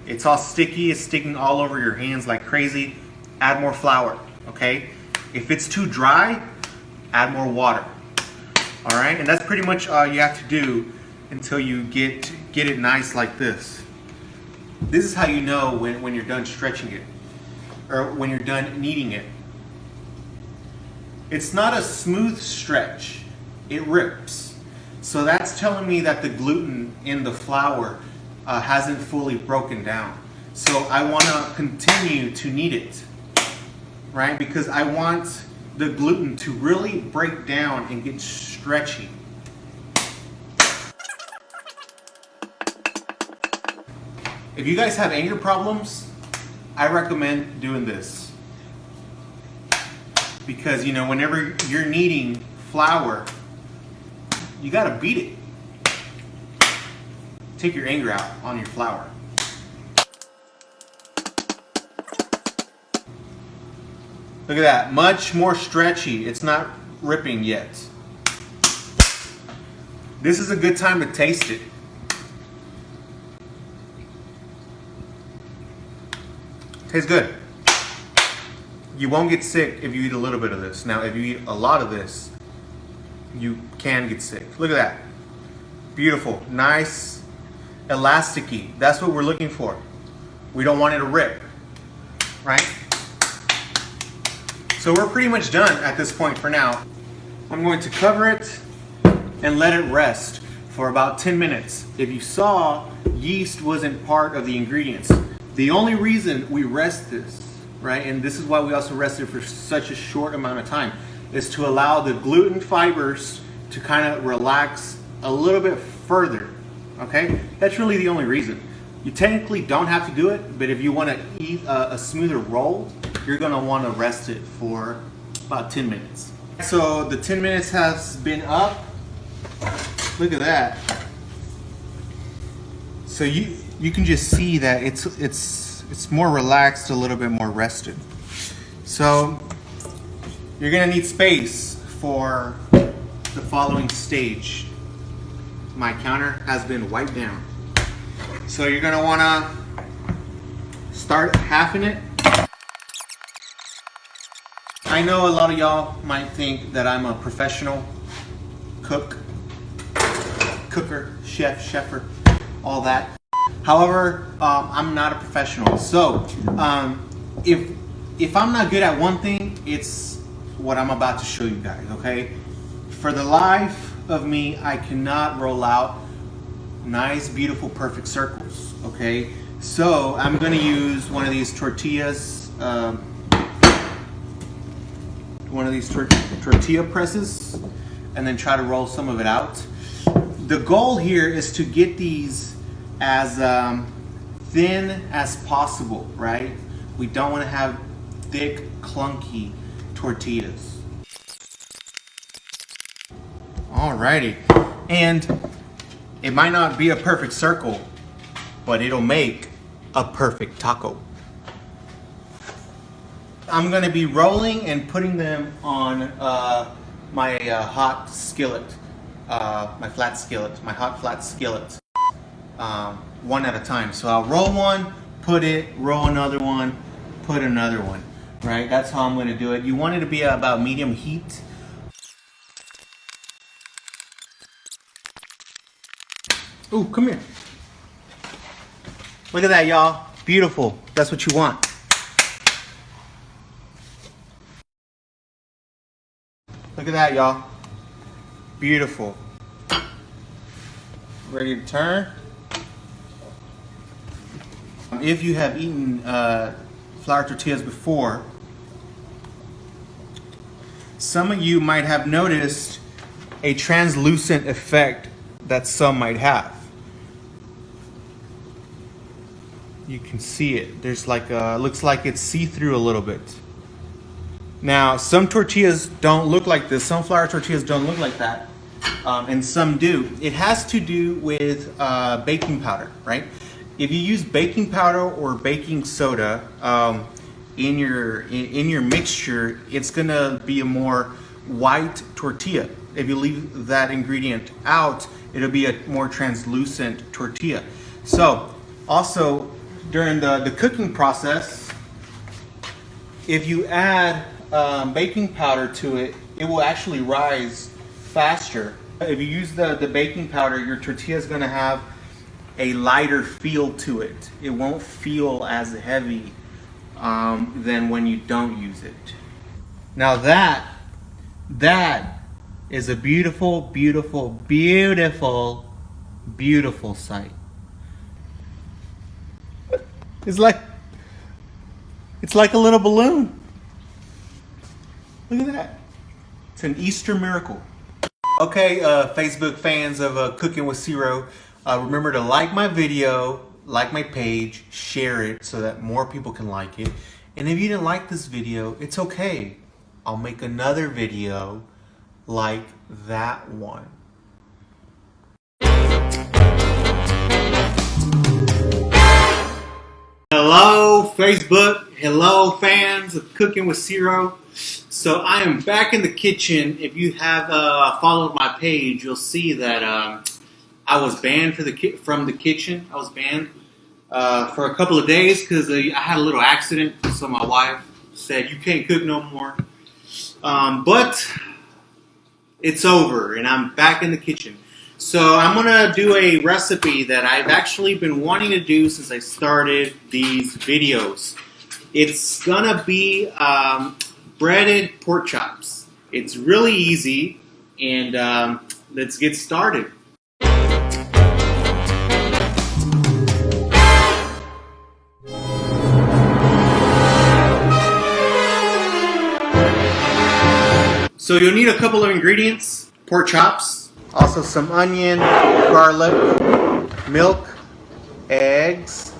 it's all sticky, it's sticking all over your hands like crazy, add more flour, okay? If it's too dry, add more water. Alright, and that's pretty much all you have to do until you get it nice like this. This is how you know when you're done stretching it, or when you're done kneading it. It's not a smooth stretch, it rips. So that's telling me that the gluten in the flour hasn't fully broken down. So I want to continue to knead it, right? Because I want the gluten to really break down and get stretchy. If you guys have anger problems, I recommend doing this. Because, you know, whenever you're kneading flour, you gotta beat it. Take your anger out on your flour. Look at that, much more stretchy. It's not ripping yet. This is a good time to taste it. Tastes good. You won't get sick if you eat a little bit of this. Now, if you eat a lot of this, you can get sick. Look at that. Beautiful, nice, elasticy. That's what we're looking for. We don't want it to rip, right? So we're pretty much done at this point for now. I'm going to cover it and let it rest for about 10 minutes. If you saw, yeast wasn't part of the ingredients. The only reason we rest this, right, and this is why we also rest it for such a short amount of time, is to allow the gluten fibers to kind of relax a little bit further, okay? That's really the only reason. You technically don't have to do it, but if you want to eat a smoother roll, you're going to want to rest it for about 10 minutes. So the 10 minutes has been up. Look at that. So you can just see that it's more relaxed, a little bit more rested. So you're gonna need space for the following stage. My counter has been wiped down. So you're gonna wanna start halving it. I know a lot of y'all might think that I'm a professional cooker, chef-er, all that. However, I'm not a professional. So if I'm not good at one thing, it's what I'm about to show you guys, okay? For the life of me, I cannot roll out nice, beautiful, perfect circles, okay? So I'm gonna use one of these tortillas, tortilla presses, and then try to roll some of it out. The goal here is to get these as thin as possible, right? We don't want to have thick, clunky tortillas. Alrighty, and it might not be a perfect circle, but it'll make a perfect taco. I'm going to be rolling and putting them on my hot skillet, my hot flat skillet, one at a time. So I'll roll one, put it, roll another one, put another one, right? That's how I'm going to do it. You want it to be about medium heat. Ooh, come here. Look at that, y'all. Beautiful. That's what you want. Look at that, y'all. Beautiful. Ready to turn. If you have eaten flour tortillas before, some of you might have noticed a translucent effect that some might have. You can see it. There's like looks like it's see-through a little bit. Now, some tortillas don't look like this. Some flour tortillas don't look like that, and some do. It has to do with baking powder, right? If you use baking powder or baking soda in your mixture, it's gonna be a more white tortilla. If you leave that ingredient out, it'll be a more translucent tortilla. So, also during the cooking process, if you add baking powder to it, it will actually rise faster. If you use the baking powder, your tortilla is going to have a lighter feel to it. It won't feel as heavy than when you don't use it. Now that is a beautiful, beautiful, beautiful, beautiful sight. It's like a little balloon. Look at that. It's an Easter miracle. Okay, Facebook fans of Cooking with Ciro, remember to like my video, like my page, share it so that more people can like it. And if you didn't like this video, it's okay. I'll make another video like that one. Hello Facebook, hello fans of Cooking with Ciro. So I am back in the kitchen. If you have followed my page, you'll see that I was banned from the kitchen. I was banned for a couple of days because I had a little accident. So my wife said, you can't cook no more. But it's over and I'm back in the kitchen. So I'm going to do a recipe that I've actually been wanting to do since I started these videos. It's going to be breaded pork chops. It's really easy, and let's get started. So you'll need a couple of ingredients: pork chops, also some onion, garlic, milk, eggs,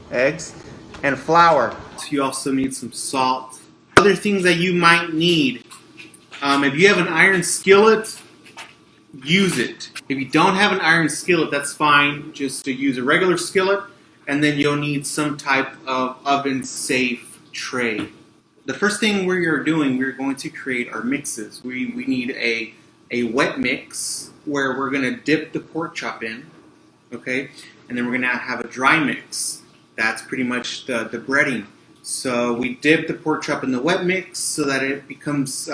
and flour. So you also need some salt. Other things that you might need: if you have an iron skillet, use it. If you don't have an iron skillet, that's fine. Just to use a regular skillet, and then you'll need some type of oven-safe tray. The first thing we're going to create our mixes. We need a wet mix where we're going to dip the pork chop in, okay? And then we're going to have a dry mix. That's pretty much the breading. So we dip the pork chop in the wet mix so that it becomes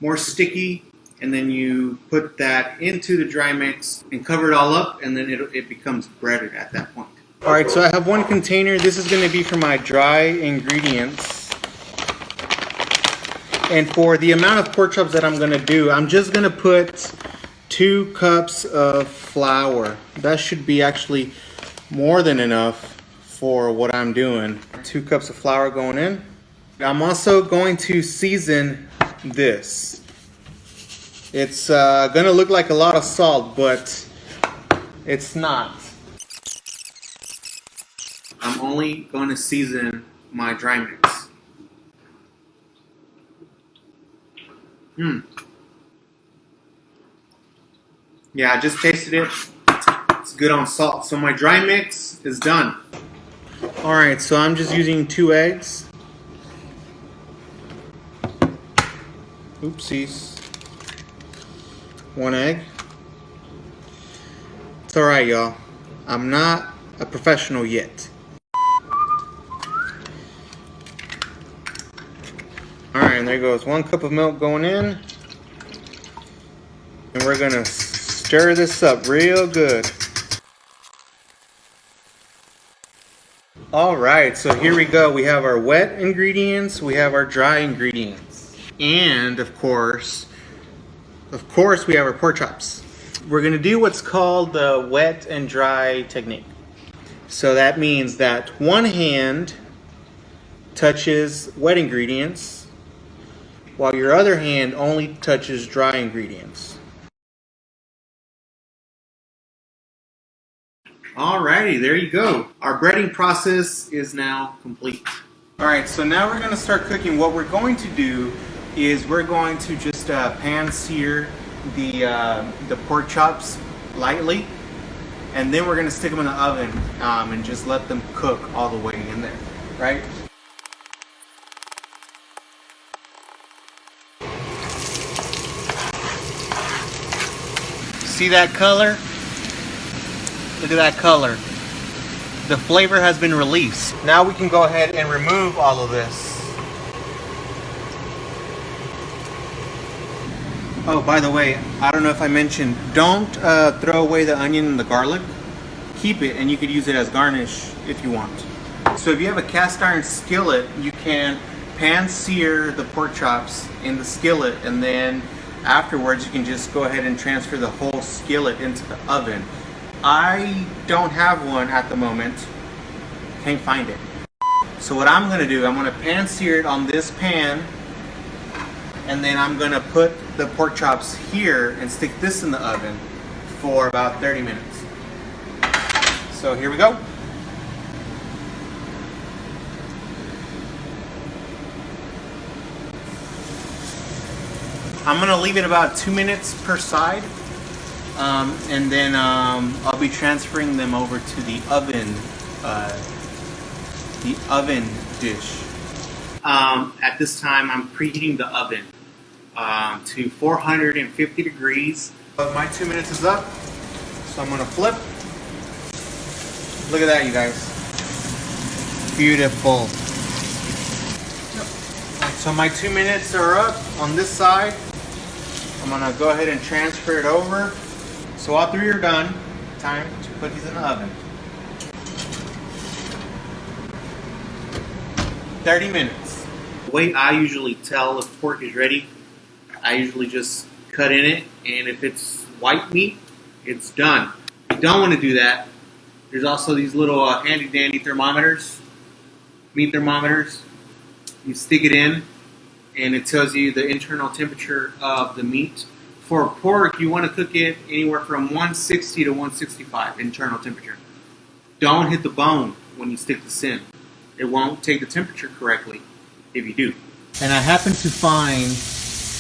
more sticky, and then you put that into the dry mix and cover it all up, and then it becomes breaded at that point. All right, so I have one container. This is going to be for my dry ingredients. And for the amount of pork chops that I'm going to do, I'm just going to put 2 cups of flour. That should be actually more than enough for what I'm doing. 2 cups of flour going in. I'm also going to season this. It's going to look like a lot of salt, but it's not. I'm only going to season my dry mix. Yeah, I just tasted it. It's good on salt. So my dry mix is done. Alright, so I'm just using 2 eggs. Oopsies. 1 egg. It's alright, y'all. I'm not a professional yet. Alright, and there goes 1 cup of milk going in. And we're gonna stir this up real good. Alright, so here we go. We have our wet ingredients, we have our dry ingredients. And of course we have our pork chops. We're gonna do what's called the wet and dry technique. So that means that one hand touches wet ingredients, while your other hand only touches dry ingredients. Alrighty, there you go. Our breading process is now complete. Alright, so now we're going to start cooking. What we're going to do is we're going to just pan sear the pork chops lightly, and then we're going to stick them in the oven and just let them cook all the way in there, right? See that color? Look at that color. The flavor has been released. Now we can go ahead and remove all of this. Oh, by the way, I don't know if I mentioned, don't throw away the onion and the garlic. Keep it, and you could use it as garnish if you want. So if you have a cast iron skillet, you can pan sear the pork chops in the skillet, and then afterwards you can just go ahead and transfer the whole skillet into the oven. I don't have one at the moment. Can't find it. So what I'm going to do, I'm going to pan sear it on this pan, and then I'm going to put the pork chops here and stick this in the oven for about 30 minutes. So here we go. I'm going to leave it about 2 minutes per side, and then I'll be transferring them over to the oven dish. At this time, I'm preheating the oven to 450 degrees. My 2 minutes is up, so I'm going to flip. Look at that, you guys. Beautiful. So my 2 minutes are up on this side. I'm going to go ahead and transfer it over. So all 3 are done. Time to put these in the oven. 30 minutes. The way I usually tell if pork is ready, I usually just cut in it, and if it's white meat, it's done. If you don't want to do that, there's also these little handy dandy thermometers, meat thermometers. You stick it in, and it tells you the internal temperature of the meat. For pork, you want to cook it anywhere from 160 to 165 internal temperature. Don't hit the bone when you stick this in. It won't take the temperature correctly if you do. And I happened to find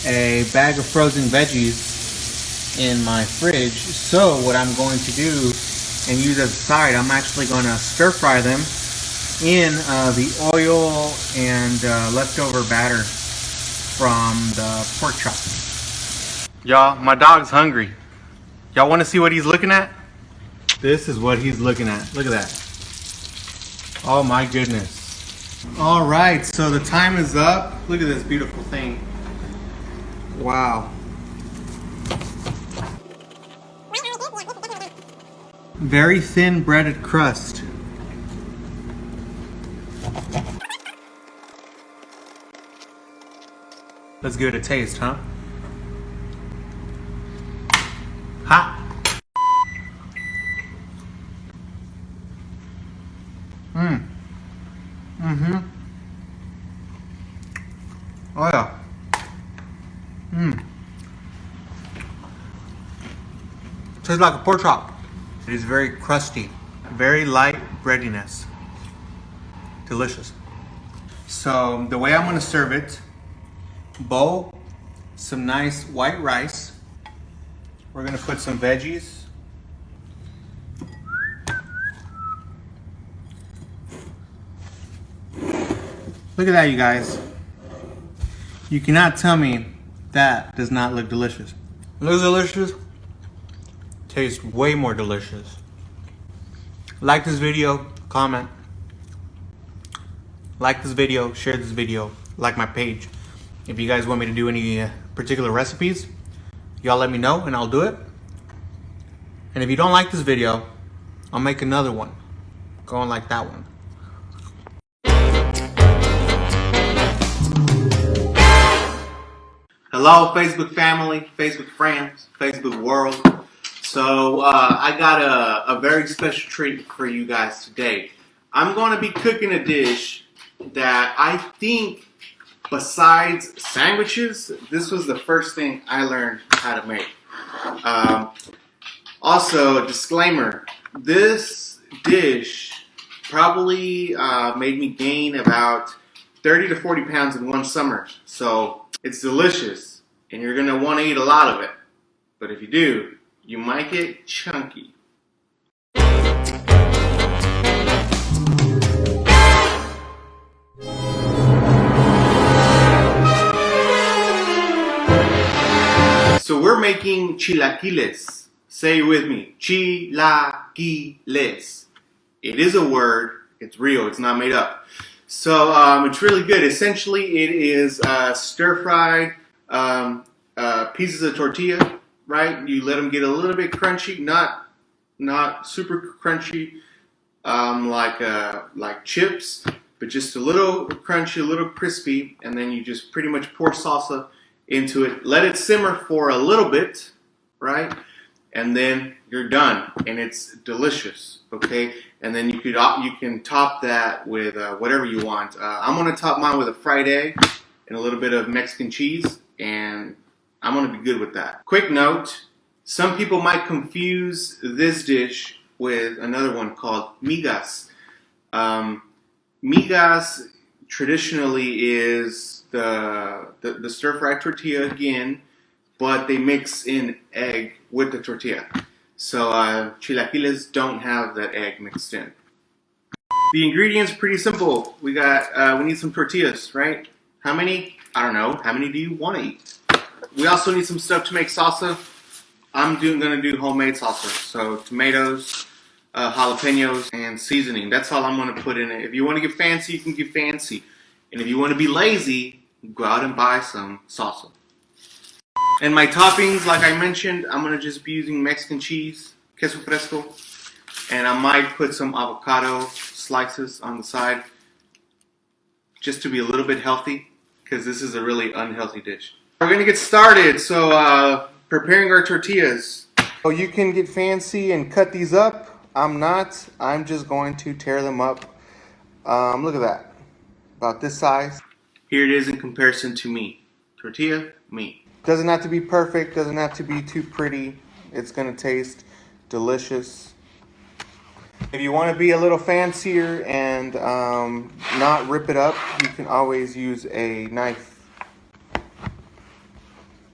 a bag of frozen veggies in my fridge. So what I'm going to do and use as a side, I'm actually going to stir fry them in the oil and leftover batter from the pork chop. Y'all, my dog's hungry. Y'all want to see what he's looking at? This is what he's looking at. Look at that. Oh my goodness. All right, so the time is up. Look at this beautiful thing. Wow. Very thin breaded crust. Let's give it a taste, huh? Hot. Oh yeah. Tastes like a pork chop. It is very crusty, very light breadiness. Delicious. So the way I'm gonna serve it, bowl, some nice white rice. We're gonna put some veggies. Look at that, you guys. You cannot tell me that does not look delicious. It looks delicious. Tastes way more delicious. Like this video, comment. Like this video, share this video, like my page. If you guys want me to do any particular recipes, y'all let me know and I'll do it. And if you don't like this video, I'll make another one going like that one. Hello, Facebook family, Facebook friends, Facebook world. So I got a very special treat for you guys today. I'm going to be cooking a dish that I think, besides sandwiches, this was the first thing I learned how to make. Also, a disclaimer, this dish probably made me gain about 30 to 40 pounds in one summer. So it's delicious, and you're going to want to eat a lot of it. But if you do, you might get chunky. So we're making chilaquiles. Say it with me, chilaquiles. It is a word, it's real, it's not made up. So it's really good. Essentially, it is stir-fried pieces of tortilla, right? You let them get a little bit crunchy, not super crunchy like chips, but just a little crunchy, a little crispy, and then you just pretty much pour salsa into it. Let it simmer for a little bit, right? And then you're done, and it's delicious. Okay, and then you can top that with whatever you want. I'm gonna top mine with a fried egg and a little bit of Mexican cheese, and I'm gonna be good with that. Quick note: some people might confuse this dish with another one called migas. Migas traditionally is the stir-fried tortilla again, but they mix in egg with the tortilla. So chilaquiles don't have that egg mixed in. The ingredients are pretty simple. We need some tortillas, right? How many? I don't know. How many do you want to eat? We also need some stuff to make salsa. I'm gonna do homemade salsa. So tomatoes, jalapenos, and seasoning. That's all I'm gonna put in it. If you want to get fancy, you can get fancy. And if you want to be lazy, go out and buy some salsa. And my toppings, like I mentioned, I'm going to just be using Mexican cheese, queso fresco, and I might put some avocado slices on the side just to be a little bit healthy, because this is a really unhealthy dish. We're going to get started. So preparing our tortillas. So you can get fancy and cut these up. I'm not. I'm just going to tear them up. Look at that. About this size. Here it is in comparison to meat. Tortilla, meat. Doesn't have to be perfect, doesn't have to be too pretty. It's gonna taste delicious. If you want to be a little fancier and not rip it up, you can always use a knife.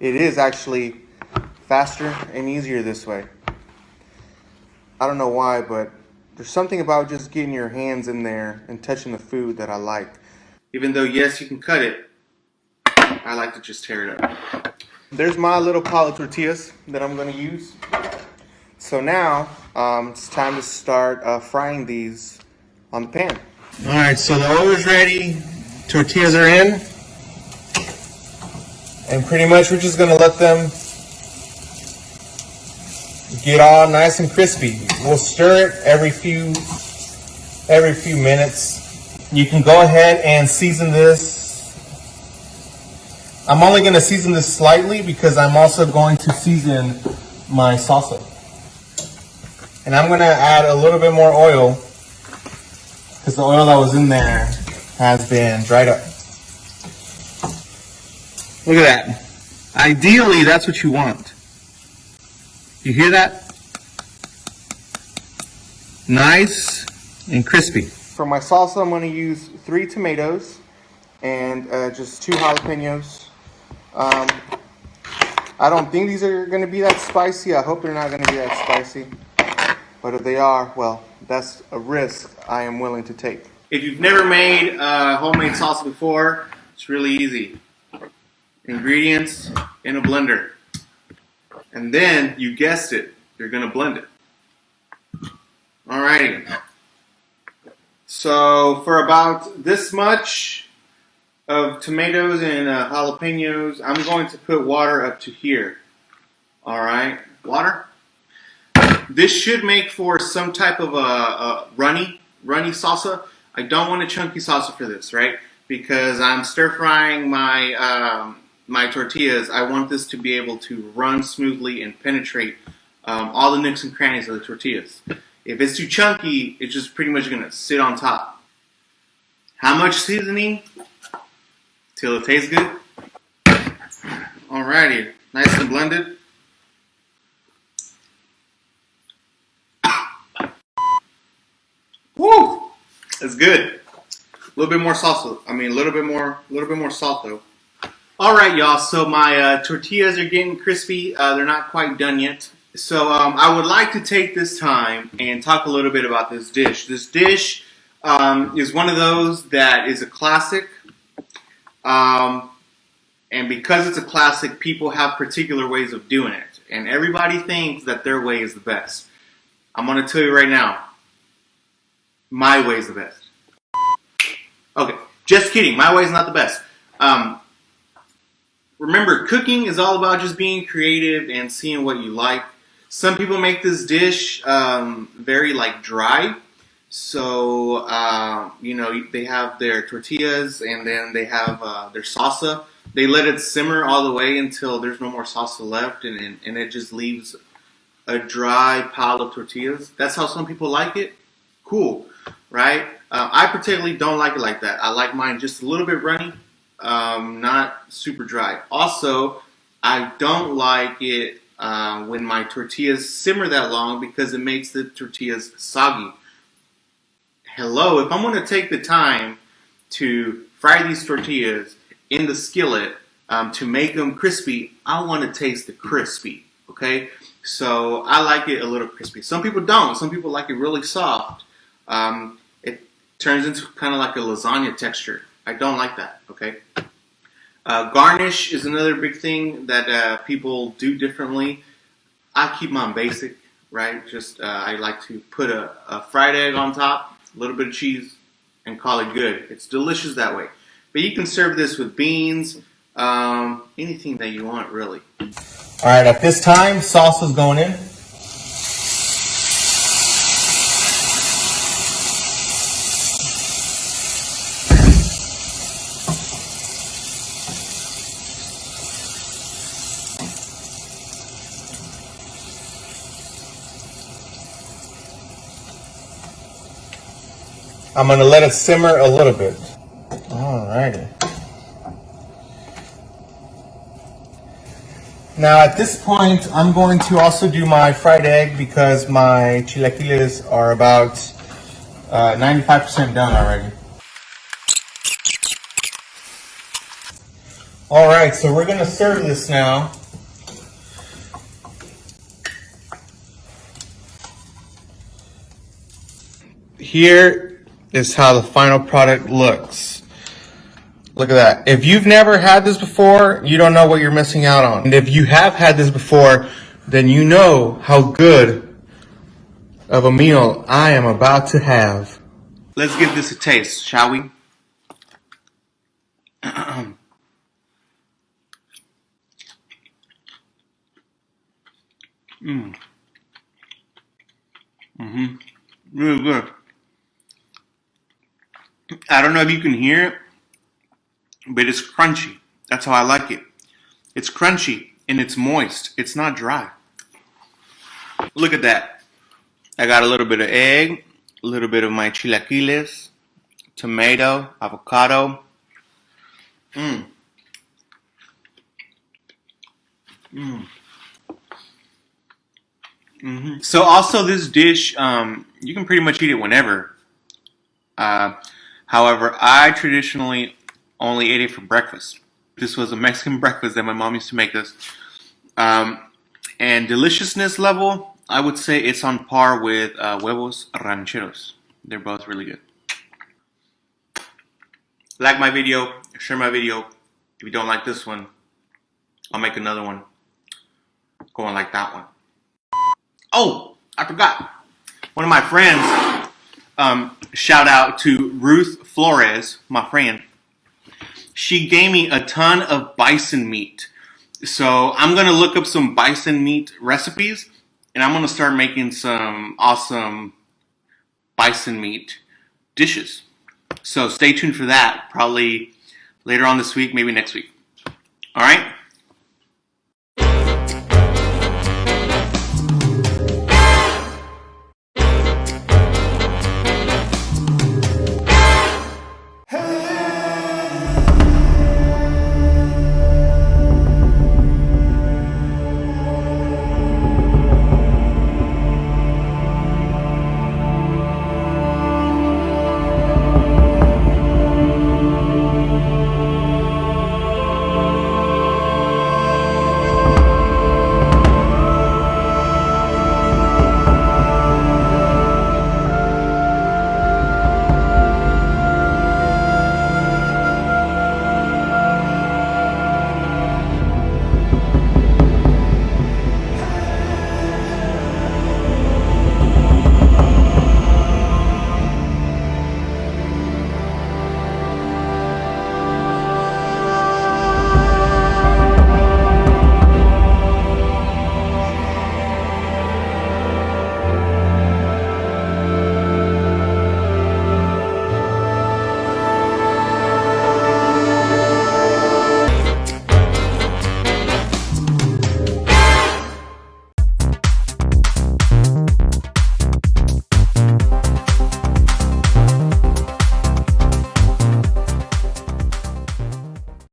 It is actually faster and easier this way. I don't know why, but there's something about just getting your hands in there and touching the food that I like. Even though, yes, you can cut it, I like to just tear it up. There's my little pile of tortillas that I'm going to use. So now, it's time to start frying these on the pan. Alright, so the oil is ready, tortillas are in, and pretty much we're just going to let them get all nice and crispy. We'll stir it every few minutes. You can go ahead and season this. I'm only going to season this slightly because I'm also going to season my salsa. And I'm going to add a little bit more oil because the oil that was in there has been dried up. Look at that. Ideally, that's what you want. You hear that? Nice and crispy. For my salsa, I'm going to use 3 tomatoes and just 2 jalapenos. I don't think these are going to be that spicy. I hope they're not going to be that spicy. But if they are, well, that's a risk I am willing to take. If you've never made homemade salsa before, it's really easy. Ingredients in a blender. And then, you guessed it, you're going to blend it. Alrighty. So, for about this much of tomatoes and jalapenos, I'm going to put water up to here. Alright, water. This should make for some type of a runny salsa. I don't want a chunky salsa for this, right? Because I'm stir frying my my tortillas. I want this to be able to run smoothly and penetrate all the nooks and crannies of the tortillas. If it's too chunky, it's just pretty much going to sit on top. How much seasoning? Till it tastes good. Alrighty, nice and blended. Woo! That's good. A little bit more salsa. I mean, a little bit more salt though. All right, y'all. So my tortillas are getting crispy. They're not quite done yet. So I would like to take this time and talk a little bit about this dish. This dish is one of those that is a classic. And because it's a classic, people have particular ways of doing it. And everybody thinks that their way is the best. I'm going to tell you right now, my way is the best. Okay, just kidding. My way is not the best. Remember, cooking is all about just being creative and seeing what you like. Some people make this dish very dry. So, you know, they have their tortillas and then they have their salsa. They let it simmer all the way until there's no more salsa left and it just leaves a dry pile of tortillas. That's how some people like it. Cool, right? I particularly don't like it like that. I like mine just a little bit runny, not super dry. Also, I don't like it when my tortillas simmer that long because it makes the tortillas soggy. Hello, if I'm going to take the time to fry these tortillas in the skillet to make them crispy, I want to taste the crispy, okay? So I like it a little crispy. Some people don't. Some people like it really soft. It turns into kind of like a lasagna texture. I don't like that, okay? Garnish is another big thing that people do differently. I keep mine basic, right? Just I like to put a fried egg on top, a little bit of cheese, and call it good. It's delicious that way. But you can serve this with beans, anything that you want, really. All right, at this time, salsa's going in. I'm going to let it simmer a little bit. Alrighty. Now at this point, I'm going to also do my fried egg because my chilaquiles are about 95% done already. All right, so we're gonna serve this now. Here is how the final product looks. Look at that. If you've never had this before, you don't know what you're missing out on. And if you have had this before, then you know how good of a meal I am about to have. Let's give this a taste, shall we? Really good. I don't know if you can hear it, but it's crunchy. That's how I like it. It's crunchy and it's moist. It's not dry. Look at that. I got a little bit of egg, a little bit of my chilaquiles, tomato, avocado. So also this dish, you can pretty much eat it whenever. However, I traditionally only ate it for breakfast. This was a Mexican breakfast that my mom used to make us. And deliciousness level, I would say it's on par with huevos rancheros. They're both really good. Like my video, share my video. If you don't like this one, I'll make another one going like that one. Oh, I forgot. One of my friends, shout out to Ruth Flores, my friend. She gave me a ton of bison meat. So I'm going to look up some bison meat recipes, and I'm going to start making some awesome bison meat dishes. So stay tuned for that, probably later on this week, maybe next week. All right?